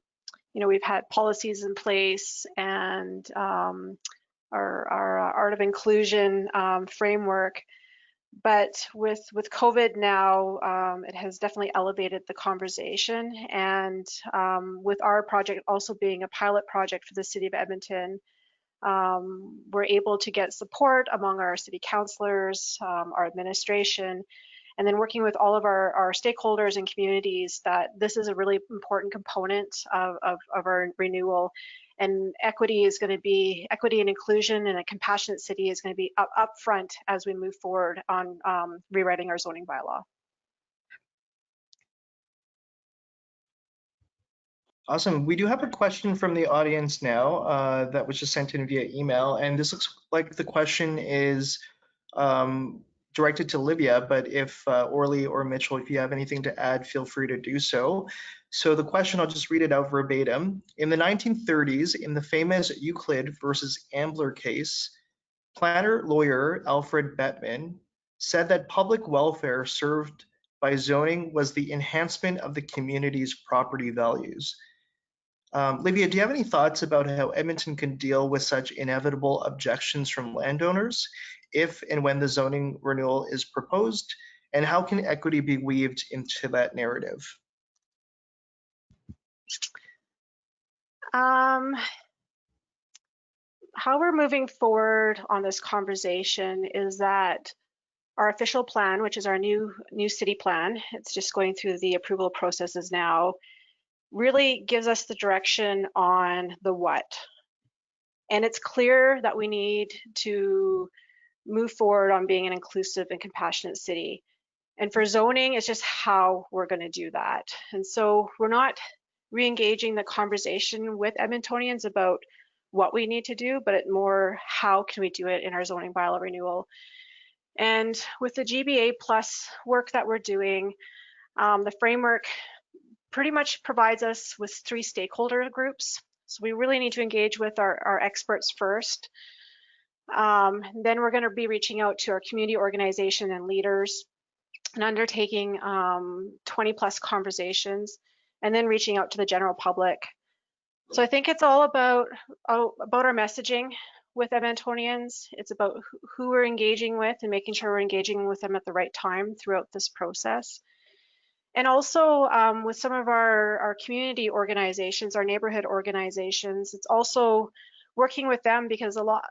we've had policies in place and our Art of Inclusion framework, but with COVID now, it has definitely elevated the conversation. And with our project also being a pilot project for the city of Edmonton, we're able to get support among our city councilors, our administration, and then working with all of our stakeholders and communities that this is a really important component of our renewal. And equity and inclusion and a compassionate city is going to be up front as we move forward on rewriting our zoning bylaw. Awesome. We do have a question from the audience now that was just sent in via email. And this looks like the question is directed to Livia, but if Orly or Mitchell, if you have anything to add, feel free to do so. So the question, I'll just read it out verbatim. In the 1930s, in the famous Euclid versus Ambler case, planner lawyer Alfred Bettman said that public welfare served by zoning was the enhancement of the community's property values. Livia, do you have any thoughts about how Edmonton can deal with such inevitable objections from landowners if and when the zoning renewal is proposed? And how can equity be weaved into that narrative? How we're moving forward on this conversation is that our official plan, which is our new city plan, it's just going through the approval processes now, really gives us the direction on the what. And it's clear that we need to move forward on being an inclusive and compassionate city. And for zoning, it's just how we're going to do that. And so we're not re-engaging the conversation with Edmontonians about what we need to do, but more how can we do it in our zoning bylaw renewal. And with the GBA plus work that we're doing, the framework pretty much provides us with 3 stakeholder groups. So we really need to engage with our experts first. Then we're going to be reaching out to our community organization and leaders and undertaking 20 plus conversations, and then reaching out to the general public. So I think it's all about our messaging with Edmontonians. It's about who we're engaging with and making sure we're engaging with them at the right time throughout this process. And also with some of our community organizations, our neighborhood organizations, it's also working with them because a lot,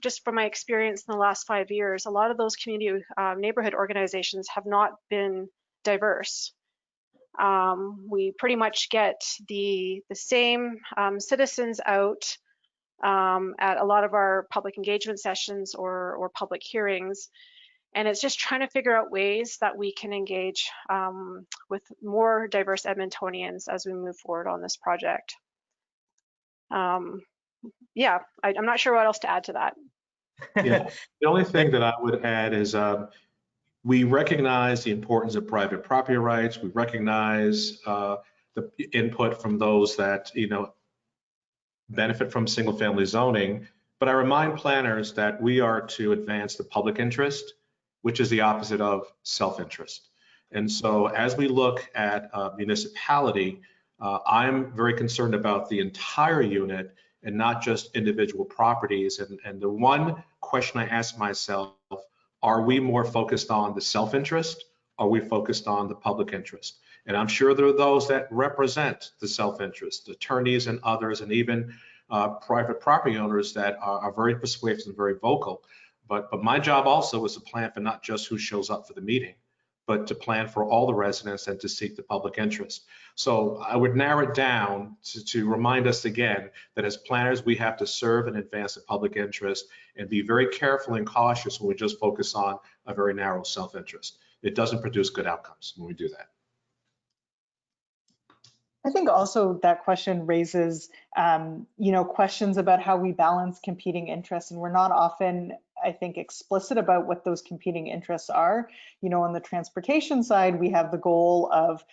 just from my experience in the last 5 years, a lot of those community neighborhood organizations have not been diverse. We pretty much get the same citizens out at a lot of our public engagement sessions or public hearings. And it's just trying to figure out ways that we can engage with more diverse Edmontonians as we move forward on this project. Yeah, I'm not sure what else to add to that. Yeah, the only thing that I would add is we recognize the importance of private property rights. We recognize the input from those that benefit from single-family zoning. But I remind planners that we are to advance the public interest which is the opposite of self-interest. And so as we look at municipality, I'm very concerned about the entire unit and not just individual properties. And the one question I ask myself, are we more focused on the self-interest? Or are we focused on the public interest? And I'm sure there are those that represent the self-interest, attorneys and others, and even private property owners that are very persuasive and very vocal. But my job also is to plan for not just who shows up for the meeting, but to plan for all the residents and to seek the public interest. So I would narrow it down to remind us again that as planners, we have to serve and advance the public interest and be very careful and cautious when we just focus on a very narrow self-interest. It doesn't produce good outcomes when we do that. I think also that question raises, questions about how we balance competing interests, and we're not often, I think, explicit about what those competing interests are. On the transportation side, we have the goal of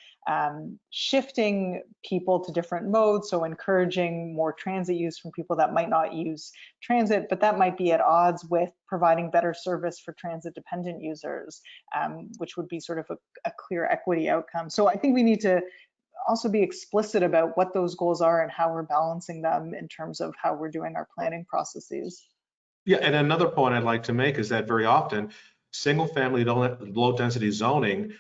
shifting people to different modes, so encouraging more transit use from people that might not use transit, but that might be at odds with providing better service for transit-dependent users, which would be sort of a clear equity outcome. So I think we need to also be explicit about what those goals are and how we're balancing them in terms of how we're doing our planning processes. Yeah, and another point I'd like to make is that very often single-family low-density zoning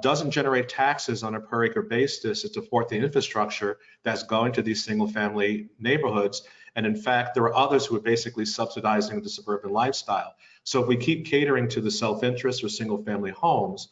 doesn't generate taxes on a per acre basis to support the infrastructure that's going to these single-family neighborhoods. And in fact, there are others who are basically subsidizing the suburban lifestyle. So if we keep catering to the self-interest or single-family homes,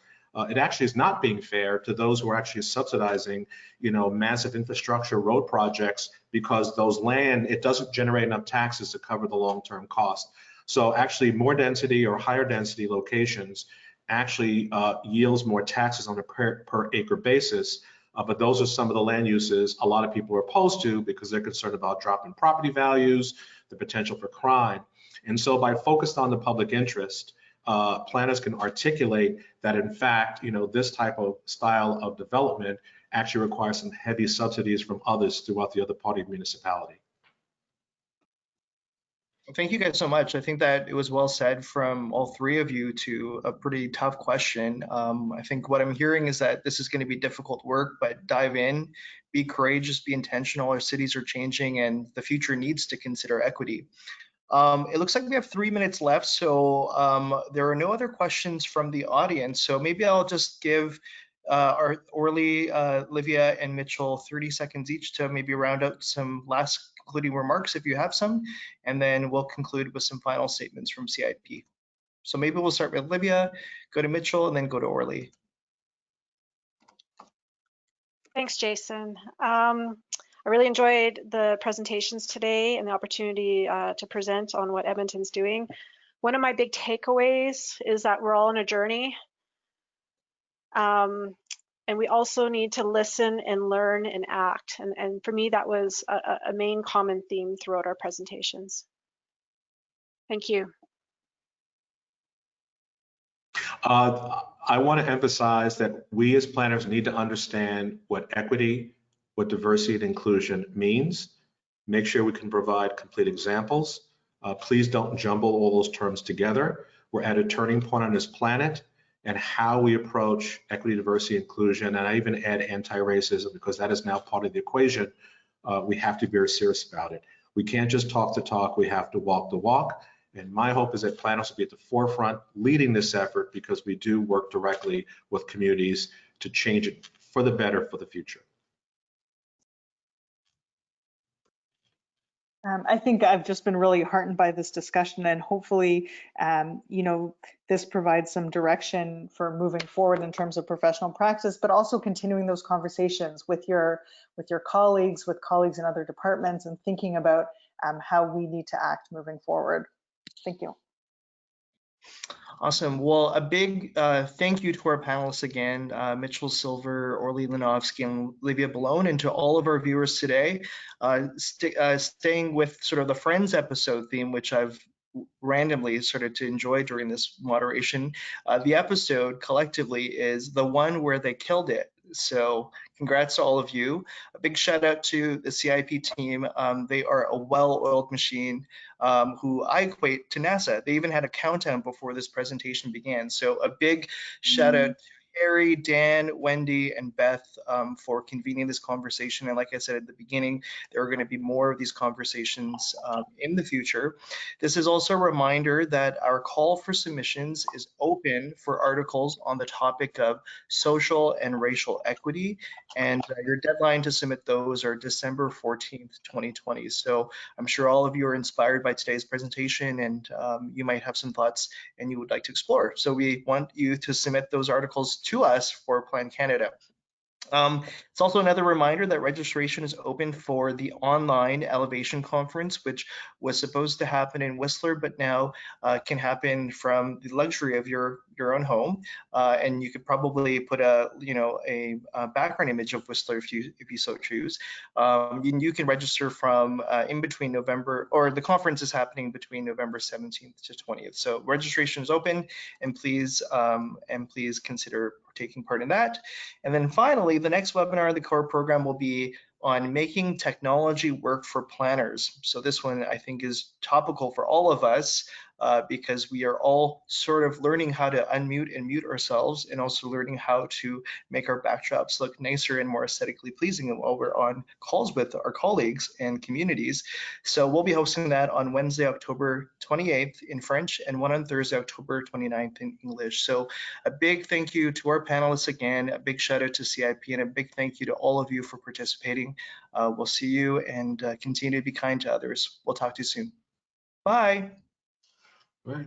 it actually is not being fair to those who are actually subsidizing, massive infrastructure road projects, because it doesn't generate enough taxes to cover the long-term cost. So actually more density or higher density locations actually yields more taxes on a per acre basis. But those are some of the land uses a lot of people are opposed to because they're concerned about dropping property values, the potential for crime. And so by focused on the public interest, planners can articulate that in fact, this type of style of development actually requires some heavy subsidies from others throughout the other part of the municipality. Thank you guys so much. I think that it was well said from all three of you to a pretty tough question. I think what I'm hearing is that this is going to be difficult work, but dive in, be courageous, be intentional. Our cities are changing and the future needs to consider equity. It looks like we have 3 minutes left, so there are no other questions from the audience. So maybe I'll just give our Orly, Livia, and Mitchell 30 seconds each to maybe round out some last concluding remarks if you have some, and then we'll conclude with some final statements from CIP. So maybe we'll start with Livia, go to Mitchell, and then go to Orly. Thanks, Jason. I really enjoyed the presentations today and the opportunity to present on what Edmonton's doing. One of my big takeaways is that we're all on a journey. And we also need to listen and learn and act. And for me, that was a main common theme throughout our presentations. Thank you. I want to emphasize that we as planners need to understand what equity, what diversity and inclusion means. Make sure we can provide complete examples. Please don't jumble all those terms together. We're at a turning point on this planet, and how we approach equity, diversity, inclusion, and I even add anti-racism because that is now part of the equation. We have to be very serious about it. We can't just talk the talk, we have to walk the walk. And my hope is that planners will be at the forefront leading this effort because we do work directly with communities to change it for the better for the future. I think I've just been really heartened by this discussion, and hopefully, this provides some direction for moving forward in terms of professional practice, but also continuing those conversations with your colleagues, with colleagues in other departments, and thinking about how we need to act moving forward. Thank you. Awesome. Well, a big thank you to our panelists again, Mitchell Silver, Orly Linovsky, and Livia Bellone, and to all of our viewers today. Staying with sort of the Friends episode theme, which I've randomly started to enjoy during this moderation. The episode collectively is The One Where They Killed It. So congrats to all of you. A big shout out to the CIP team. They are a well-oiled machine who I equate to NASA. They even had a countdown before this presentation began. So a big shout out to Harry, Dan, Wendy, and Beth for convening this conversation. And like I said at the beginning, there are going to be more of these conversations in the future. This is also a reminder that our call for submissions is open for articles on the topic of social and racial equity. And your deadline to submit those are December 14th, 2020. So I'm sure all of you are inspired by today's presentation, and you might have some thoughts and you would like to explore. So we want you to submit those articles to us for Plan Canada. It's also another reminder that registration is open for the online Elevation Conference, which was supposed to happen in Whistler, but now can happen from the luxury of your own home. And you could probably put a background image of Whistler if you so choose. You can register from in between November, or the conference is happening between November 17th to 20th. So registration is open, and please consider taking part in that. And then finally, the next webinar of the core program will be on making technology work for planners. So this one I think is topical for all of us because we are all sort of learning how to unmute and mute ourselves, and also learning how to make our backdrops look nicer and more aesthetically pleasing while we're on calls with our colleagues and communities. So we'll be hosting that on Wednesday, October 28th in French, and one on Thursday, October 29th in English. So a big thank you to our panelists again, a big shout out to CIP, and a big thank you to all of you for participating. We'll see you, and continue to be kind to others. We'll talk to you soon. Bye. Right.